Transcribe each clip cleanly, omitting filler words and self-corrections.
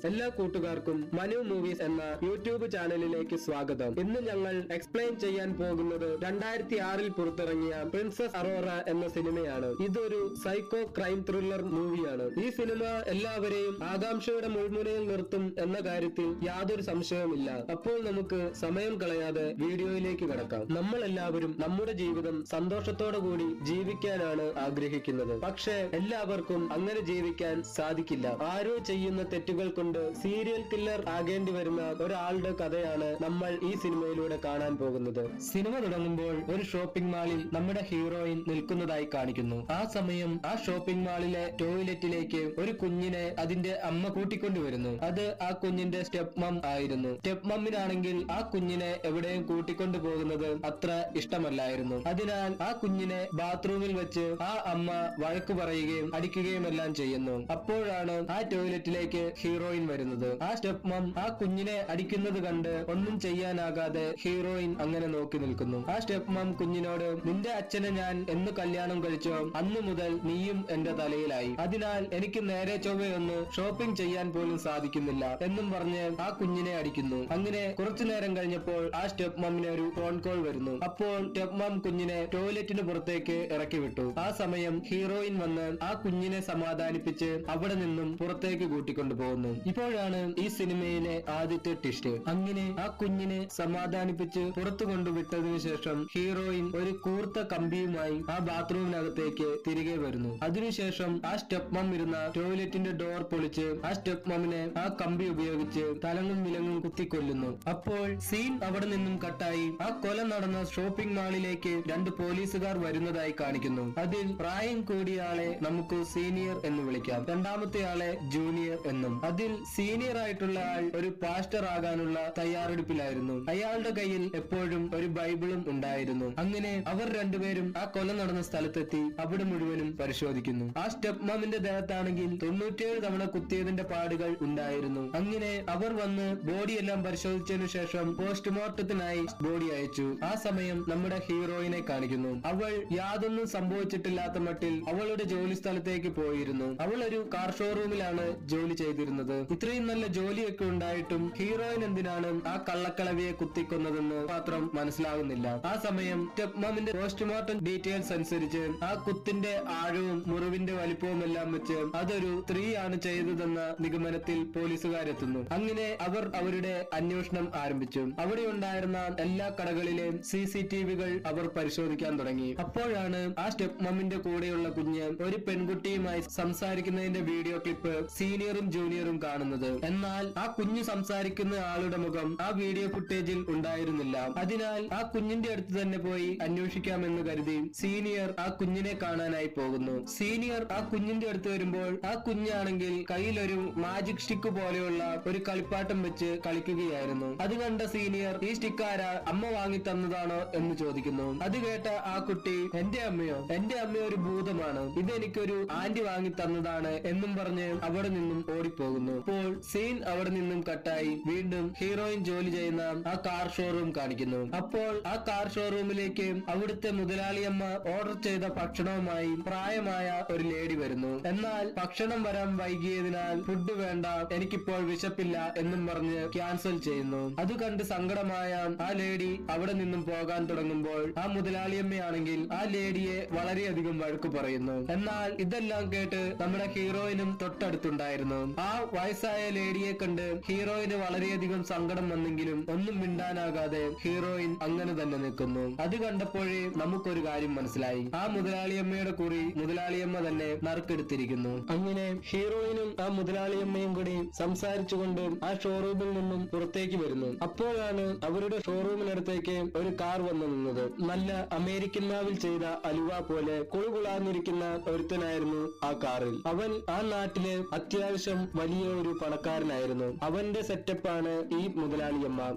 എല്ലാ കൂട്ടുകാർക്കും മനു മൂവീസ് എന്ന യൂട്യൂബ് ചാനലിലേക്ക് സ്വാഗതം. ഇന്ന് ഞങ്ങൾ എക്സ്പ്ലെയിൻ ചെയ്യാൻ പോകുന്നത് 2006 പുറത്തിറങ്ങിയ പ്രിൻസസ് അറോറ എന്ന സിനിമയാണ്. ഇതൊരു സൈക്കോ ക്രൈം ത്രില്ലർ മൂവിയാണ്. ഈ സിനിമ എല്ലാവരെയും ആകാംക്ഷയുടെ മുൾമുനയിൽ നിർത്തും എന്ന കാര്യത്തിൽ യാതൊരു സംശയവുമില്ല. അപ്പോൾ നമുക്ക് സമയം കളയാതെ വീഡിയോയിലേക്ക് കടക്കാം. നമ്മൾ എല്ലാവരും നമ്മുടെ ജീവിതം സന്തോഷത്തോടു കൂടി ജീവിക്കാനാണ് ആഗ്രഹിക്കുന്നത്. പക്ഷേ എല്ലാവർക്കും അങ്ങനെ ജീവിക്കാൻ സാധിക്കില്ല. ആരോ ചെയ്യുന്ന തെറ്റുകൾ കൊണ്ട് സീരിയൽ കില്ലർ ആകേണ്ടി വരുന്ന ഒരാളുടെ കഥയാണ് നമ്മൾ ഈ സിനിമയിലൂടെ കാണാൻ പോകുന്നത്. സിനിമ തുടങ്ങുമ്പോൾ ഒരു ഷോപ്പിംഗ് മാളിൽ നമ്മുടെ ഹീറോയിൻ നിൽക്കുന്നതായി കാണിക്കുന്നു. ആ സമയം ആ ഷോപ്പിംഗ് മാളിലെ ടോയ്ലറ്റിലേക്ക് ഒരു കുഞ്ഞിനെ അതിന്റെ അമ്മ കൂട്ടിക്കൊണ്ടുവരുന്നു. അത് ആ കുഞ്ഞിന്റെ സ്റ്റെപ്പ് മം ആയിരുന്നു. സ്റ്റെപ്പ് മമ്മിനാണെങ്കിൽ ആ കുഞ്ഞിനെ എവിടെയും കൂട്ടിക്കൊണ്ടു പോകുന്നത് അത്ര ഇഷ്ടമല്ലായിരുന്നു. അതിനാൽ ആ കുഞ്ഞിനെ ബാത്റൂമിൽ വെച്ച് ആ അമ്മ വഴക്കു പറയുകയും അടിക്കുകയും എല്ലാം ചെയ്യുന്നു. അപ്പോഴാണ് ആ ടോയ്ലറ്റിലേക്ക് ഹീറോയിൻ വരുന്നത്. ആ സ്റ്റെപ്പ് മം ആ കുഞ്ഞിനെ അടിക്കുന്നത് കണ്ട് ഒന്നും ചെയ്യാനാകാതെ ഹീറോയിൻ അങ്ങനെ നോക്കി നിൽക്കുന്നു. ആ സ്റ്റെപ്പ് മം കുഞ്ഞിനോട്, നിന്റെ അച്ഛനെ ഞാൻ എന്ന് കല്യാണം കഴിച്ചോ അന്നു മുതൽ നീയും എന്റെ തലയിലായി. അതിനാൽ എനിക്ക് നേരെ ചൊവ്വയൊന്ന് ഷോപ്പിംഗ് ചെയ്യാൻ പോലും സാധിക്കുന്നില്ല എന്നും പറഞ്ഞ് ആ കുഞ്ഞിനെ അടിക്കുന്നു. അങ്ങനെ കുറച്ചു നേരം കഴിഞ്ഞപ്പോൾ ആ സ്റ്റെപ്പ് മമ്മിന് ഒരു ഫോൺ കോൾ വരുന്നു. അപ്പോൾ സ്റ്റെപ്പ് മം കുഞ്ഞിനെ ടോയ്ലറ്റിന് പുറത്തേക്ക് ഇറക്കി വിട്ടു. ആ സമയം ഹീറോയിൻ വന്ന് ആ കുഞ്ഞിനെ സമാധാനിപ്പിച്ച് അവിടെ നിന്നും പുറത്തേക്ക് കൂട്ടിക്കൊണ്ടുപോകുന്നു. ഇപ്പോഴാണ് ഈ സിനിമയിലെ ആദ്യത്തെ ട്വിസ്റ്റ്. അങ്ങനെ ആ കുഞ്ഞിനെ സമാധാനിപ്പിച്ച് പുറത്തു കൊണ്ടുവിട്ടതിനു ശേഷം ഹീറോയിൻ ഒരു കൂർത്ത കമ്പിയുമായി ആ ബാത്റൂമിനകത്തേക്ക് തിരികെ വരുന്നു. അതിനുശേഷം ആ സ്റ്റെപ്പ് മം ഇരുന്ന ടോയ്ലറ്റിന്റെ ഡോർ പൊളിച്ച് ആ സ്റ്റെപ്പ് മമ്മിനെ ആ കമ്പി ഉപയോഗിച്ച് തലങ്ങും വിലങ്ങും കുത്തിക്കൊല്ലുന്നു. അപ്പോൾ സീൻ അവിടെ നിന്നും കട്ടായി ആ കൊല നടന്ന ഷോപ്പിംഗ് മാളിലേക്ക് 2 പോലീസുകാർ വരുന്നതായി കാണിക്കുന്നു. അതിൽ പ്രായം കൂടിയ ആളെ നമുക്ക് സീനിയർ എന്ന് വിളിക്കാം, രണ്ടാമത്തെ ആളെ ജൂനിയർ എന്നും. അതിൽ സീനിയർ ആയിട്ടുള്ള ആൾ ഒരു പാസ്റ്റർ ആകാനുള്ള തയ്യാറെടുപ്പിലായിരുന്നു. അയാളുടെ കയ്യിൽ എപ്പോഴും ഒരു ബൈബിളും ഉണ്ടായിരുന്നു. അങ്ങനെ അവർ രണ്ടുപേരും ആ കൊല നടന്ന സ്ഥലത്തെത്തി അവിടെ മുഴുവനും പരിശോധിക്കുന്നു. ആ സ്റ്റെപ്പ് മമ്മിന്റെ ദേഹത്താണെങ്കിൽ 97 തവണ കുത്തിയതിന്റെ പാടുകൾ ഉണ്ടായിരുന്നു. അങ്ങനെ അവർ വന്ന് ബോഡിയെല്ലാം പരിശോധിച്ചതിനു ശേഷം പോസ്റ്റ്മോർട്ടത്തിനായി ബോഡി അയച്ചു. ആ സമയം നമ്മുടെ ഹീറോയിനെ കാണിക്കുന്നു. അവൾ യാതൊന്നും സംഭവിച്ചിട്ടില്ലാത്ത മട്ടിൽ അവളുടെ ജോലി സ്ഥലത്തേക്ക് പോയിരുന്നു. അവൾ ഒരു കാർ ഷോറൂമിലാണ് ജോലി ചെയ്തിരുന്നത്. ഇത്രയും നല്ല ജോലിയൊക്കെ ഉണ്ടായിട്ടും ഹീറോയിൻ എന്തിനാണ് ആ കള്ളക്കളവിയെ കുത്തിക്കൊന്നതെന്ന് മാത്രം മനസ്സിലാകുന്നില്ല. ആ സമയം സ്റ്റെപ്പ് മമ്മിന്റെ പോസ്റ്റ്മോർട്ടം ഡീറ്റെയിൽസ് അനുസരിച്ച് ആ കുത്തിന്റെ ആഴവും മുറിവിന്റെ വലിപ്പവും എല്ലാം വെച്ച് അതൊരു സ്ത്രീയാണ് ചെയ്തതെന്ന നിഗമനത്തിൽ പോലീസുകാരെത്തുന്നു. അങ്ങനെ അവർ അവരുടെ അന്വേഷണം ആരംഭിച്ചു. അവിടെ ഉണ്ടായിരുന്ന എല്ലാ കടകളിലെയും CCTVകൾ അവർ പരിശോധിക്കാൻ തുടങ്ങി. അപ്പോഴാണ് ആ സ്റ്റെപ്പ് മമ്മിന്റെ കൂടെയുള്ള കുഞ്ഞ് ഒരു പെൺകുട്ടിയുമായി സംസാരിക്കുന്നതിന്റെ വീഡിയോ ക്ലിപ്പ് സീനിയറും ജൂനിയറും കാണുന്നത്. എന്നാൽ ആ കുഞ്ഞ് സംസാരിക്കുന്ന ആളുടെ മുഖം ആ വീഡിയോ ഫുട്ടേജിൽ ഉണ്ടായിരുന്നില്ല. അതിനാൽ ആ കുഞ്ഞിന്റെ അടുത്ത് തന്നെ പോയി അന്വേഷിക്കാമെന്ന് കരുതി സീനിയർ ആ കുഞ്ഞിനെ കാണാനായി പോകുന്നു. സീനിയർ ആ കുഞ്ഞിന്റെ അടുത്ത് വരുമ്പോൾ ആ കുഞ്ഞാണെങ്കിൽ കയ്യിലൊരു മാജിക് സ്റ്റിക്ക് പോലെയുള്ള ഒരു കളിപ്പാട്ടം വെച്ച് കളിക്കുകയായിരുന്നു. അത് കണ്ട സീനിയർ, ഈ സ്റ്റിക്ക് ആരാ, അമ്മ വാങ്ങി തന്നതാണോ എന്ന് ചോദിക്കുന്നു. അത് കേട്ട ആ കുട്ടി, എന്റെ അമ്മയോ ഒരു ഭൂതമാണ്, ഇതെനിക്കൊരു ആന്റി വാങ്ങി തന്നതാണ് എന്നും പറഞ്ഞ് അവിടെ നിന്നും ഓടിപ്പോകുന്നു. അപ്പോൾ സീൻ അവിടെ നിന്നും കട്ടായി വീണ്ടും ഹീറോയിൻ ജോലി ചെയ്യുന്ന ആ കാർ ഷോറൂം കാണിക്കുന്നു. അപ്പോൾ ആ കാർ ഷോറൂമിലേക്ക് അവിടുത്തെ മുതലാളിയമ്മ ഓർഡർ ചെയ്ത ഭക്ഷണവുമായി പ്രായമായ ഒരു ലേഡി വരുന്നു. എന്നാൽ ഭക്ഷണം വരാൻ വൈകിയതിനാൽ ഫുഡ് വേണ്ട, എനിക്കിപ്പോൾ വിശപ്പില്ല എന്നും പറഞ്ഞ് ക്യാൻസൽ ചെയ്യുന്നു. അത് കണ്ട് സങ്കടമായ ആ ലേഡി അവിടെ നിന്നും പോകാൻ തുടങ്ങുമ്പോൾ ആ മുതലാളിയമ്മയാണെങ്കിൽ ആ ലേഡിയെ വളരെയധികം വഴക്കു പറയുന്നു. എന്നാൽ ഇതെല്ലാം കേട്ട് നമ്മുടെ ഹീറോയിനും തൊട്ടടുത്തുണ്ടായിരുന്നു. ആ വയസ്സായ ലേഡിയെ കണ്ട് ഹീറോയിന് വളരെയധികം സങ്കടം വന്നെങ്കിലും ഒന്നും മിണ്ടാനാകാതെ ഹീറോയിൻ അങ്ങനെ തന്നെ നിൽക്കുന്നു. അത് കണ്ടപ്പോഴേ നമുക്കൊരു കാര്യം മനസ്സിലായി, ആ മുതലാളിയമ്മയുടെ കുറി മുതലാളിയമ്മ തന്നെ നറുക്കെടുത്തിരിക്കുന്നു. അങ്ങനെ ഹീറോയിനും ആ മുതലാളിയമ്മയും കൂടി സംസാരിച്ചുകൊണ്ട് ആ ഷോറൂമിൽ നിന്നും പുറത്തേക്ക് വരുന്നു. അപ്പോഴാണ് അവരുടെ ഷോറൂമിനടുത്തേക്ക് ഒരു കാർ വന്നു നിന്നത്. നല്ല അമേരിക്കൻ മാവിൽ ചെയ്ത അലുവ പോലെ കുളുകുളാന്നിരിക്കുന്ന ഒരുത്തനായിരുന്നു ആ കാറിൽ. അവൻ ആ നാട്ടിലെ അത്യാവശ്യം വലിയ ഒരു പണക്കാരനായിരുന്നു. അവന്റെ സെറ്റപ്പാണ് ഈ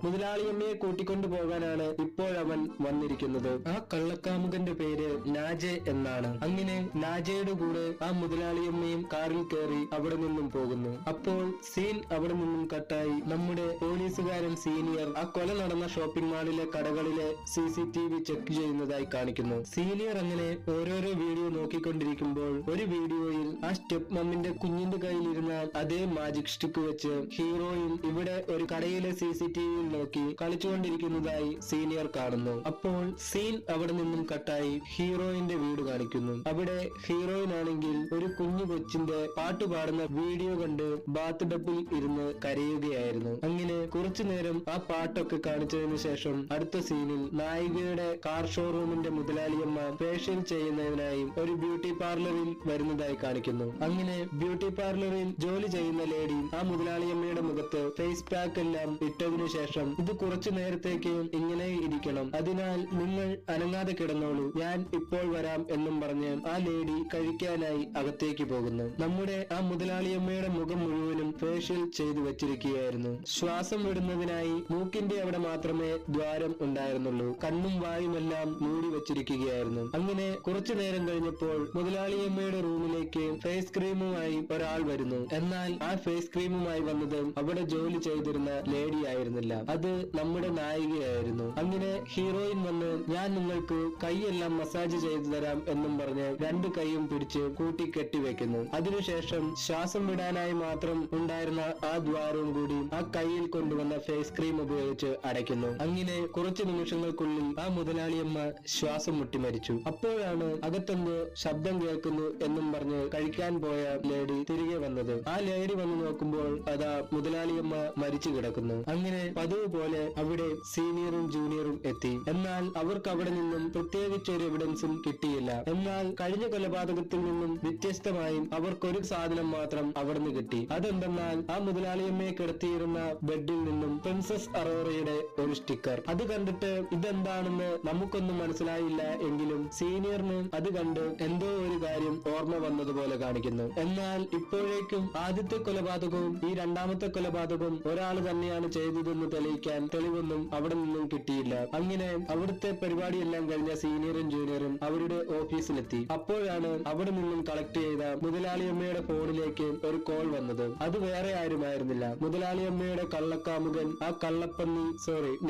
മുതലാളിയമ്മയെ കൂട്ടിക്കൊണ്ടു പോകാനാണ് ഇപ്പോഴവൻ വന്നിരിക്കുന്നത്. ആ കള്ളക്കാമുകന്റെ പേര് നാജെ എന്നാണ്. അങ്ങനെ നാജയുടെ കൂടെ ആ മുതലാളിയമ്മയും കാറിൽ കയറി അവിടെ നിന്നും പോകുന്നു. അപ്പോൾ സീൻ അവിടെ നിന്നും കട്ടായി നമ്മുടെ പോലീസുകാരൻ സീനിയർ ആ കൊല നടന്ന ഷോപ്പിംഗ് മാളിലെ കടകളിലെ CCTV ചെക്ക് ചെയ്യുന്നതായി കാണിക്കുന്നു. സീനിയർ അങ്ങനെ ഓരോരോ വീഡിയോ നോക്കിക്കൊണ്ടിരിക്കുമ്പോൾ ഒരു വീഡിയോയിൽ ആ സ്റ്റെപ്പ് മമ്മിന്റെ കുഞ്ഞിന്റെ കയ്യിലിരുന്ന അതേ മാജിക് സ്റ്റിക്ക് വെച്ച് ഹീറോയിൻ ഇവിടെ ഒരു കടയിലെ CCTVയിൽ നോക്കി കളിച്ചുകൊണ്ടിരിക്കുന്നതായി സീനിയർ കാണുന്നു. അപ്പോൾ സീൻ അവിടെ നിന്നും കട്ടായി ഹീറോയിന്റെ വീട് കാണിക്കുന്നു. അവിടെ ഹീറോയിൻ ആണെങ്കിൽ ഒരു കുഞ്ഞു കൊച്ചിന്റെ പാട്ട് പാടുന്ന വീഡിയോ കണ്ട് ബാത്ത് ടബിൽ ഇരുന്ന് കരയുകയായിരുന്നു. അങ്ങനെ കുറച്ചു നേരം ആ പാട്ടൊക്കെ കാണിച്ചതിനു ശേഷം അടുത്ത സീനിൽ നായികയുടെ കാർ ഷോറൂമിന്റെ മുതലാളിയമ്മ ഫേഷ്യൽ ചെയ്യുന്നതിനായി ഒരു ബ്യൂട്ടി പാർലറിൽ വരുന്നതായി കാണിക്കുന്നു. അങ്ങനെ ബ്യൂട്ടി പാർലറിൽ ജോലി ചെയ്യുന്ന ലേഡി ആ മുതലാളിയമ്മയുടെ മുഖത്ത് ഫേസ് പാക്ക് എല്ലാം ഇട്ടതിനു ശേഷം ഇത് കുറച്ചു നേരത്തേക്ക് ഇങ്ങനെ ഇരിക്കണം, അതിനാൽ നിങ്ങൾ അനങ്ങാതെ കിടന്നോളൂ, ഞാൻ ഇപ്പോൾ വരാം എന്നും പറഞ്ഞ് ആ ലേഡി കഴിക്കാനായി അകത്തേക്ക് പോകുന്നു. നമ്മുടെ ആ മുതലാളിയമ്മയുടെ മുഖം മുഴുവനും ഫേഷ്യൽ ചെയ്തു വെച്ചിരിക്കുകയായിരുന്നു. ശ്വാസം വിടുന്നതിനായി മൂക്കിന്റെ അവിടെ മാത്രമേ ദ്വാരം ഉണ്ടായിരുന്നുള്ളൂ. കണ്ണും വായുമെല്ലാം മൂടി വെച്ചിരിക്കുകയായിരുന്നു. അങ്ങനെ കുറച്ചു നേരം കഴിഞ്ഞപ്പോൾ മുതലാളിയമ്മയുടെ റൂമിലേക്ക് ഫേസ് ക്രീമുമായി ഒരാൾ വരുന്നു. എന്നാൽ ആ ഫേസ് ക്രീമുമായി വന്നത് അവിടെ ജോലി ചെയ്തിരുന്ന ലേഡി ആയിരുന്നില്ല, അത് നമ്മുടെ നായികയായിരുന്നു. അങ്ങനെ ഹീറോയിൻ വന്ന് ഞാൻ നിങ്ങൾക്ക് കൈയെല്ലാം മസാജ് ചെയ്തു തരാം എന്നും പറഞ്ഞ് രണ്ട് കൈയും പിടിച്ച് കൂട്ടി കെട്ടിവെക്കുന്നു. അതിനുശേഷം ശ്വാസം വിടാനായി മാത്രം ഉണ്ടായിരുന്ന ആ ദ്വാരവും കൂടി ആ കൈയിൽ കൊണ്ടുവന്ന ഫേസ് ക്രീം ഉപയോഗിച്ച് അടയ്ക്കുന്നു. അങ്ങനെ കുറച്ചു നിമിഷങ്ങൾക്കുള്ളിൽ ആ മുതലാളിയമ്മ ശ്വാസം മുട്ടി മരിച്ചു. അപ്പോഴാണ് അകത്തെന്തോ ശബ്ദം കേൾക്കുന്നു എന്നും പറഞ്ഞ് കഴിക്കാൻ പോയ ലേഡി തിരികെ വന്നത്. ആ ലേഡി വന്ന് നോക്കുമ്പോൾ അതാ മുതലാളിയമ്മ മരിച്ചു കിടക്കുന്നു. അങ്ങനെ പതിവ് പോലെ അവിടെ സീനിയറും ജൂനിയറും എത്തി. എന്നാൽ അവർക്ക് അവിടെ നിന്നും പ്രത്യേകിച്ച് ഒരു എവിഡൻസും കിട്ടിയില്ല. എന്നാൽ കഴിഞ്ഞ കൊലപാതകത്തിൽ നിന്നും വ്യത്യസ്തമായും അവർക്കൊരു സാധനം മാത്രം അവിടുന്ന് കിട്ടി. അതെന്തെന്നാൽ ആ മുതലാളിയമ്മയെ കിടത്തിയിരുന്ന ബെഡിൽ നിന്നും പ്രിൻസസ് അറോറയുടെ ഒരു സ്റ്റിക്കർ. അത് കണ്ടിട്ട് ഇതെന്താണെന്ന് നമുക്കൊന്നും മനസ്സിലായില്ല എങ്കിലും സീനിയറിന് അത് കണ്ട് എന്തോ ഒരു കാര്യം ഓർമ്മ വന്നതുപോലെ കാണിക്കുന്നു. എന്നാൽ ഇപ്പോഴേക്കും ആദ്യത്തെ കൊലപാതകവും ഈ രണ്ടാമത്തെ കൊലപാതകവും ഒരാൾ തന്നെയാണ് ചെയ്തതെന്ന് തെളിയിക്കാൻ തെളിവൊന്നും അവിടെ നിന്നും കിട്ടിയില്ല. അങ്ങനെ അവിടുത്തെ പരിപാടിയെല്ലാം കഴിഞ്ഞ സീനിയറും ജൂനിയറും അവരുടെ ഓഫീസിലെത്തി. അപ്പോഴാണ് അവിടെ നിന്നും കളക്ട് ചെയ്ത മുതലാളിയമ്മയുടെ ഫോണിലേക്ക് ഒരു കോൾ വന്നത്. അത് വേറെ ആരുമായിരുന്നില്ല, മുതലാളിയമ്മയുടെ കള്ളക്കാമുകൻ ആ കള്ളപ്പന്നി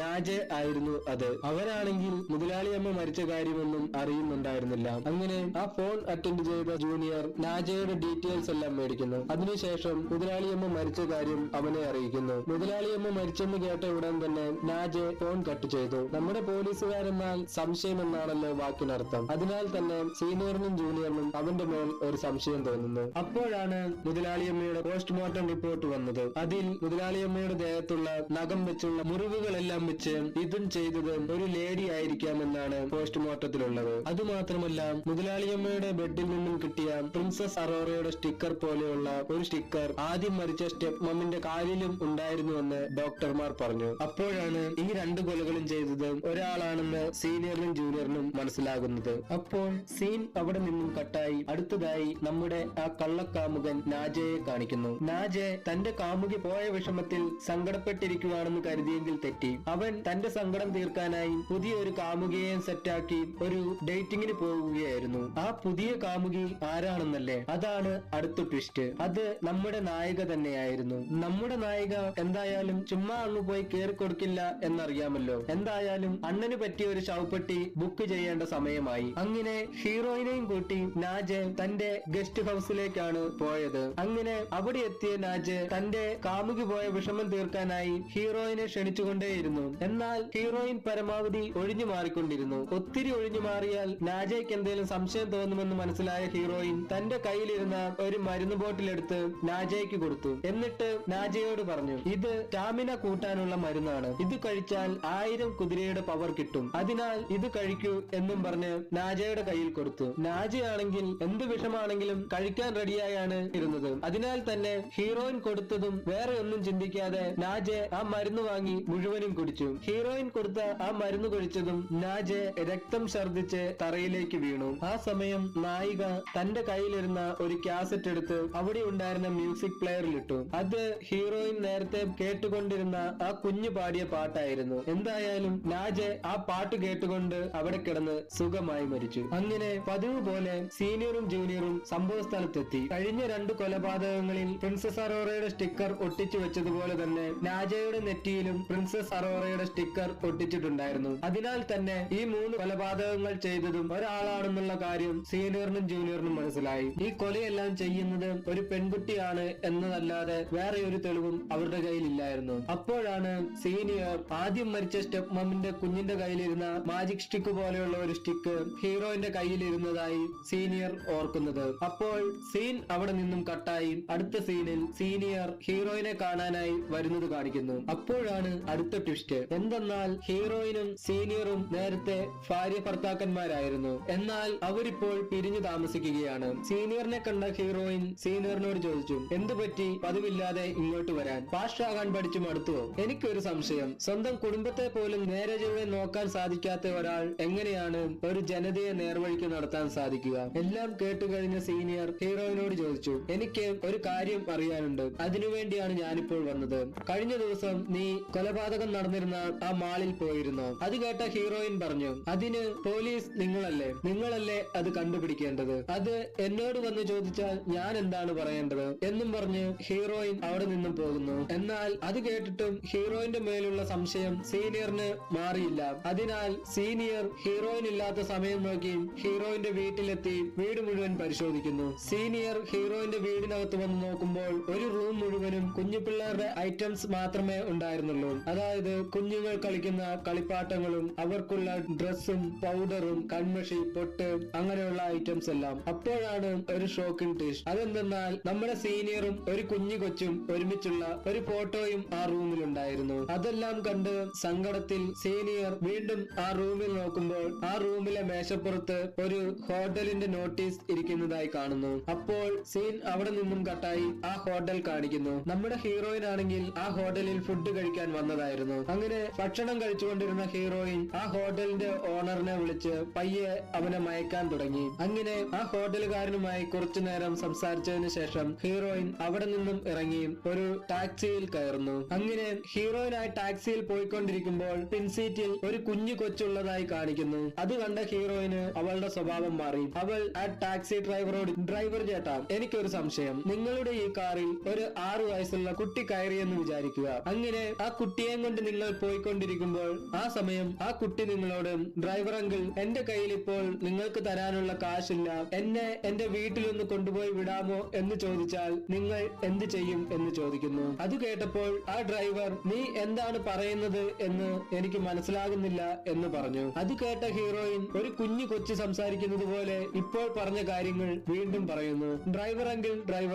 നാജെ ആയിരുന്നു അത്. അവരാണെങ്കിൽ മുതലാളിയമ്മ മരിച്ച കാര്യമൊന്നും അറിയുന്നുണ്ടായിരുന്നില്ല. അങ്ങനെ ആ ഫോൺ അറ്റൻഡ് ചെയ്ത ജൂനിയർ നാജയുടെ ഡീറ്റെയിൽസ് എല്ലാം മേടിക്കുന്നു. അതിനുശേഷം മുതലാളിയമ്മ മരിച്ച കാര്യം അവനെ അറിയിക്കുന്നു. മുതലാളിയമ്മ മരിച്ചെന്ന് കേട്ട ഉടൻ തന്നെ നാജെ ഫോൺ കട്ട് ചെയ്തു. നമ്മുടെ പോലീസുകാരെന്നാൽ സംശയം എന്നാണല്ലോ വാക്കിനർത്ഥം. അതിനാൽ തന്നെ സീനിയറിനും ജൂനിയറിനും അവന്റെ മേൽ ഒരു സംശയം തോന്നുന്നു. അപ്പോഴാണ് മുതലാളിയമ്മയുടെ പോസ്റ്റ്മോർട്ടം റിപ്പോർട്ട് വന്നത്. അതിൽ മുതലാളിയമ്മയുടെ ദേഹത്തുള്ള നഖം വെച്ചുള്ള മുറിവുകളെല്ലാം വെച്ച് ഇതും ചെയ്തത് ഒരു ലേഡി ആയിരിക്കാമെന്നാണ് പോസ്റ്റ്മോർട്ടത്തിലുള്ളത്. അതുമാത്രമല്ല മുതലാളിയമ്മയുടെ ബെഡിൽ നിന്നും കിട്ടിയ പ്രിൻസസ് അറോറയുടെ സ്റ്റിക്കർ പോലെയുള്ള ഒരു സ്റ്റിക്കർ ആദ്യം മരിച്ച സ്റ്റെപ്പ് മമ്മിന്റെ കാലിലും ഉണ്ടായിരുന്നുവെന്ന് ഡോക്ടർമാർ പറഞ്ഞു. അപ്പോഴാണ് ഈ രണ്ട് കൊലകളും ചെയ്തത് ഒരാളാണെന്ന് സീനിയറിനും ജൂനിയറിനും മനസ്സിലാകുന്നത്. അപ്പോൾ സീൻ അവിടെ നിന്നും കട്ടായി അടുത്തതായി നമ്മുടെ ആ കള്ളക്കാമുകൻ നാജയെ കാണിക്കുന്നു. നാജെ തന്റെ കാമുകി പോയ വിഷമത്തിൽ സങ്കടപ്പെട്ടിരിക്കുകയാണെന്ന് കരുതിയെങ്കിൽ തെറ്റി. അവൻ തന്റെ സങ്കടം തീർക്കാനായി പുതിയൊരു കാമുകിയെ സെറ്റാക്കി ഒരു ഡേറ്റിംഗിന് പോവുകയായിരുന്നു. ആ പുതിയ കാമുകി ആരാണെന്നല്ലേ? അതാണ് അടുത്ത ട്വിസ്റ്റ്. അത് നമ്മുടെ നായിക തന്നെയായിരുന്നു. നമ്മുടെ നായിക എന്തായാലും ചുമ്മാ അങ്ങ് പോയി കേറി കൊടുക്കില്ല എന്നറിയാമല്ലോ. എന്തായാലും അണ്ണന് പറ്റിയ ഒരു ശവപ്പെട്ടി ബുക്ക് ചെയ്യേണ്ട സമയമായി. അങ്ങനെ ഹീറോയിനെയും കൂട്ടി നാജെ തന്റെ ഗസ്റ്റ് ഹൗസിലേക്കാണ് പോയത്. അങ്ങനെ അവിടെ എത്തിയ നാജെ തന്റെ കാമുകി പോയ വിഷമം തീർക്കാനായി ഹീറോയിനെ ക്ഷണിച്ചുകൊണ്ടേയിരുന്നു. എന്നാൽ ഹീറോയിൻ പരമാവധി ഒഴിഞ്ഞു മാറിക്കൊണ്ടിരുന്നു. ഒത്തിരി ഒഴിഞ്ഞു മാറിയാൽ നാജയ്ക്ക് എന്തെങ്കിലും സംശയം തോന്നുമെന്ന് മനസ്സിലായ ഹീറോയിൻ തന്റെ കയ്യിലിരുന്ന ഒരു മരുന്ന് ബോട്ടിലെടുത്ത് നാജയ്ക്ക് കൊടുത്തു. എന്നിട്ട് നാജയോട് പറഞ്ഞു, ഇത് സ്റ്റാമിന കൂട്ടാനുള്ള മരുന്നാണ്, ഇത് കഴിച്ചാൽ 1000 കുതിരയുടെ പവർ കിട്ടും, അതിനാൽ ഇത് കഴിക്കൂ എന്നും പറഞ്ഞ് നാജയുടെ കയ്യിൽ കൊടുത്തു. നാജയാണെങ്കിൽ എന്ത് വിഷമാണെങ്കിലും കഴിക്കാൻ റെഡിയായാണ് ഇരുന്നത്. അതിനാൽ തന്നെ ഹീറോയിൻ കൊടുത്തതും വേറെ ഒന്നും ചിന്തിക്കാതെ നാജെ ആ മരുന്ന് വാങ്ങി മുഴുവനും കുടിച്ചു. ഹീറോയിൻ കൊടുത്ത ആ മരുന്ന് കുടിച്ചതും നാജെ രക്തം ഛർദിച്ച് തറയിലേക്ക് വീണു. ആ സമയം നായിക തന്റെ കയ്യിലിരുന്ന ഒരു കാസറ്റ് എടുത്ത് അവിടെ ഉണ്ടായിരുന്ന മ്യൂസിക് പ്ലെയറിലിട്ടു. അത് ഹീറോയിൻ നേരത്തെ കേട്ടുകൊണ്ടിരുന്ന ആ കുഞ്ഞു പാടിയ പാട്ടായിരുന്നു. എന്തായാലും നാജെ ആ പാട്ട് കേട്ടുകൊണ്ട് അവിടെ കിടന്ന് സുഖമായി മരിച്ചു. അങ്ങനെ പതിവ് പോലെ സീനിയറും ജൂനിയറും സംഭവ സ്ഥലത്തെത്തി. കഴിഞ്ഞ 2 കൊലപാതകങ്ങളിൽ പ്രിൻസസ് അറോറയുടെ സ്റ്റിക്കർ ഒട്ടിച്ചു വെച്ചതുപോലെ തന്നെ നാജയുടെ നെറ്റിയിലും പ്രിൻസസ് അറോറയുടെ സ്റ്റിക്കർ ഒട്ടിച്ചിട്ടുണ്ടായിരുന്നു. അതിനാൽ തന്നെ ഈ 3 കൊലപാതകങ്ങൾ ചെയ്തതും ഒരാളാണെന്നുള്ള കാര്യം സീനിയറിനും ജൂനിയറിനും മനസ്സിലായി. ഈ കൊലയെല്ലാം ചെയ്യുന്നത് ഒരു പെൺകുട്ടിയാണ് എന്നതല്ലാതെ വേറെ ഒരു തെളിവും അവരുടെ കയ്യിലില്ലായിരുന്നു. അപ്പോഴാണ് സീനിയർ ആദ്യം മരിച്ച സ്റ്റെപ്പ് മമ്മിന്റെ കുഞ്ഞിന്റെ കയ്യിലിരുന്ന മാജിക് സ്റ്റിക്ക് പോലെയുള്ള ഒരു സ്റ്റിക്ക് ഹീറോയിന്റെ കയ്യിലിരുന്നതായി സീനിയർ ഓർക്കുന്നത്. അപ്പോൾ സീൻ അവിടെ നിന്നും കട്ടായി അടുത്ത സീനിൽ സീനിയർ ഹീറോയിനെ കാണാനായി വരുന്നത് കാണിക്കുന്നു. അപ്പോഴാണ് അടുത്ത ട്വിസ്റ്റ്. എന്തെന്നാൽ ഹീറോയിനും സീനിയറും നേരത്തെ ഭാര്യ ഭർത്താക്കന്മാരായിരുന്നു. എന്നാൽ അവരിപ്പോൾ പിരിഞ്ഞു താമസിക്കുകയാണ്. സീനിയറിനെ കണ്ട ഹീറോയിൻ സീനിയറിനോട് ചോദിച്ചു, എന്തു പറ്റി പതിവില്ലാതെ ഇങ്ങോട്ട് വരാൻ? പാസ്റ്റാകാൻ പഠിച്ചു മടുത്തുവോ? എനിക്കൊരു സംശയം. സ്വന്തം കുടുംബത്തെ പോലും നേരെ ചൊവ്വെ നോക്കാൻ സാധിക്കാത്ത ഒരാൾ എങ്ങനെയാണ് ഒരു ജനതയെ നേർവഴിക്ക് നടത്താൻ സാധിക്കുക? എല്ലാം കേട്ടുകഴിഞ്ഞ സീനിയർ ഹീറോയിനോട് ചോദിച്ചു, എനിക്ക് ഒരു കാര്യം അറിയാനുണ്ട്. അതിനുവേണ്ടിയാണ് ഞാനിപ്പോൾ വന്നത്. കഴിഞ്ഞ ദിവസം നീ കൊലപാതകം നടന്നിരുന്ന ആ മാളിൽ പോയിരുന്നോ? അത് കേട്ട ഹീറോയിൻ പറഞ്ഞു, അതിന് പോലീസ് നിങ്ങളല്ലേ അത് കണ്ടുപിടിക്കേണ്ടത്. അത് എന്നോട് വന്ന് ചോദിച്ചാൽ ഞാൻ എന്താണ് പറയേണ്ടത് എന്നും പറഞ്ഞ് ഹീറോയിൻ അവിടെ നിന്നും പോകുന്നു. എന്നാൽ അത് കേട്ടിട്ടും ഹീറോയിന്റെ മേലുള്ള സംശയം സീനിയറിന് മാറിയില്ല. അതിനാൽ സീനിയർ ഹീറോയിൻ ഇല്ലാത്ത സമയം നോക്കി ഹീറോയിന്റെ വീട്ടിലെത്തി വീട് മുഴുവൻ പരിശോധിക്കുന്നു. സീനിയർ ഹീറോയിന്റെ വീടിനകത്ത് വന്ന് നോക്കുമ്പോൾ ഒരു റൂം മുഴുവനും കുഞ്ഞു പിള്ളേരുടെ ഐറ്റംസ് മാത്രമേ ഉണ്ടായിരുന്നുള്ളൂ. അതായത് കുഞ്ഞുങ്ങൾ കളിക്കുന്ന കളിപ്പാട്ടങ്ങളും അവർക്കുള്ള ഡ്രസ്സും പൗഡറും കൺമഷി പൊട്ട് അങ്ങനെയുള്ള ഐറ്റംസ് എല്ലാം. അപ്പോഴാണ് ഒരു ഷോക്കിംഗ് ടിഷ്. അതെന്തെന്നാൽ നമ്മുടെ സീനിയറും ഒരു കുഞ്ഞു കൊച്ചും ഒരുമിച്ചുള്ള ഒരു ഫോട്ടോയും ആ റൂമിലുണ്ടായിരുന്നു. അതെല്ലാം കണ്ട് സങ്കടത്തിൽ സീനിയർ വീണ്ടും ആ റൂമിൽ നോക്കുമ്പോൾ ആ റൂമിലെ മേശപ്പുറത്ത് ഒരു ഹോട്ടലിന്റെ നോട്ടീസ് ഇരിക്കുന്നതായി കാണുന്നു. അപ്പോൾ സീൻ അവിടെ നിന്നും കട്ടായി ആ ഹോട്ടൽ കാണിക്കുന്നു. നമ്മുടെ ഹീറോയിൻ ആണെങ്കിൽ ആ ഹോട്ടലിൽ ഫുഡ് കഴിക്കാൻ വന്നതായിരുന്നു. അങ്ങനെ ഭക്ഷണം കഴിച്ചുകൊണ്ടിരുന്ന ഹീറോയിൻ ആ ഹോട്ടലിന്റെ ഓണറിനെ വിളിച്ച് പയ്യെ അവനെ മയക്കാൻ തുടങ്ങി. അങ്ങനെ ആ ഹോട്ടലുകാരനുമായി കുറച്ചു നേരം സംസാരിച്ചതിന് ശേഷം ഹീറോയിൻ അവിടെ നിന്നും ഇറങ്ങി ഒരു ടാക്സിയിൽ കയറുന്നു. അങ്ങനെ ഹീറോയിൻ ആ ടാക്സിയിൽ പോയിക്കൊണ്ടിരിക്കുമ്പോൾ പിൻസീറ്റിൽ ഒരു കുഞ്ഞു കൊച്ചുള്ളതായി കാണിക്കുന്നു. അത് കണ്ട ഹീറോയിന് അവളുടെ സ്വഭാവം മാറി. അവൾ ആ ടാക്സി ഡ്രൈവറോട്, ഡ്രൈവർ ചേട്ടാ, എനിക്കൊരു സംശയം. നിങ്ങളുടെ ഈ കാറിൽ ഒരു 6 വയസ്സുള്ള കുട്ടി കയറിയെന്ന് വിചാരിക്കുക. അങ്ങനെ ആ കുട്ടിയെയും കൊണ്ട് നിങ്ങൾ പോയിക്കൊണ്ടിരിക്കുമ്പോൾ ആ സമയം ആ കുട്ടി നിങ്ങളോട്, ഡ്രൈവർ അങ്കിൾ, എന്റെ കയ്യിൽ ഇപ്പോൾ നിങ്ങൾക്ക് തരാനുള്ള കാശില്ല, എന്നെ എന്റെ വീട്ടിലൊന്ന് കൊണ്ടുപോയി വിടാമോ എന്ന് ചോദിച്ചാൽ നിങ്ങൾ എന്ത് ചെയ്യും എന്ന് ചോദിക്കുന്നു. അത് കേട്ടപ്പോൾ ആ ഡ്രൈവർ, നീ എന്താണ് പറയുന്നത് എന്ന് എനിക്ക് മനസ്സിലാകുന്നില്ല എന്ന് പറഞ്ഞു. അത് കേട്ട ഹീറോയിൻ ഒരു കുഞ്ഞു കൊച്ചു സംസാരിക്കുന്നത് പോലെ ഇപ്പോൾ പറഞ്ഞ കാര്യങ്ങൾ വീണ്ടും പറയുന്നു. ഡ്രൈവർ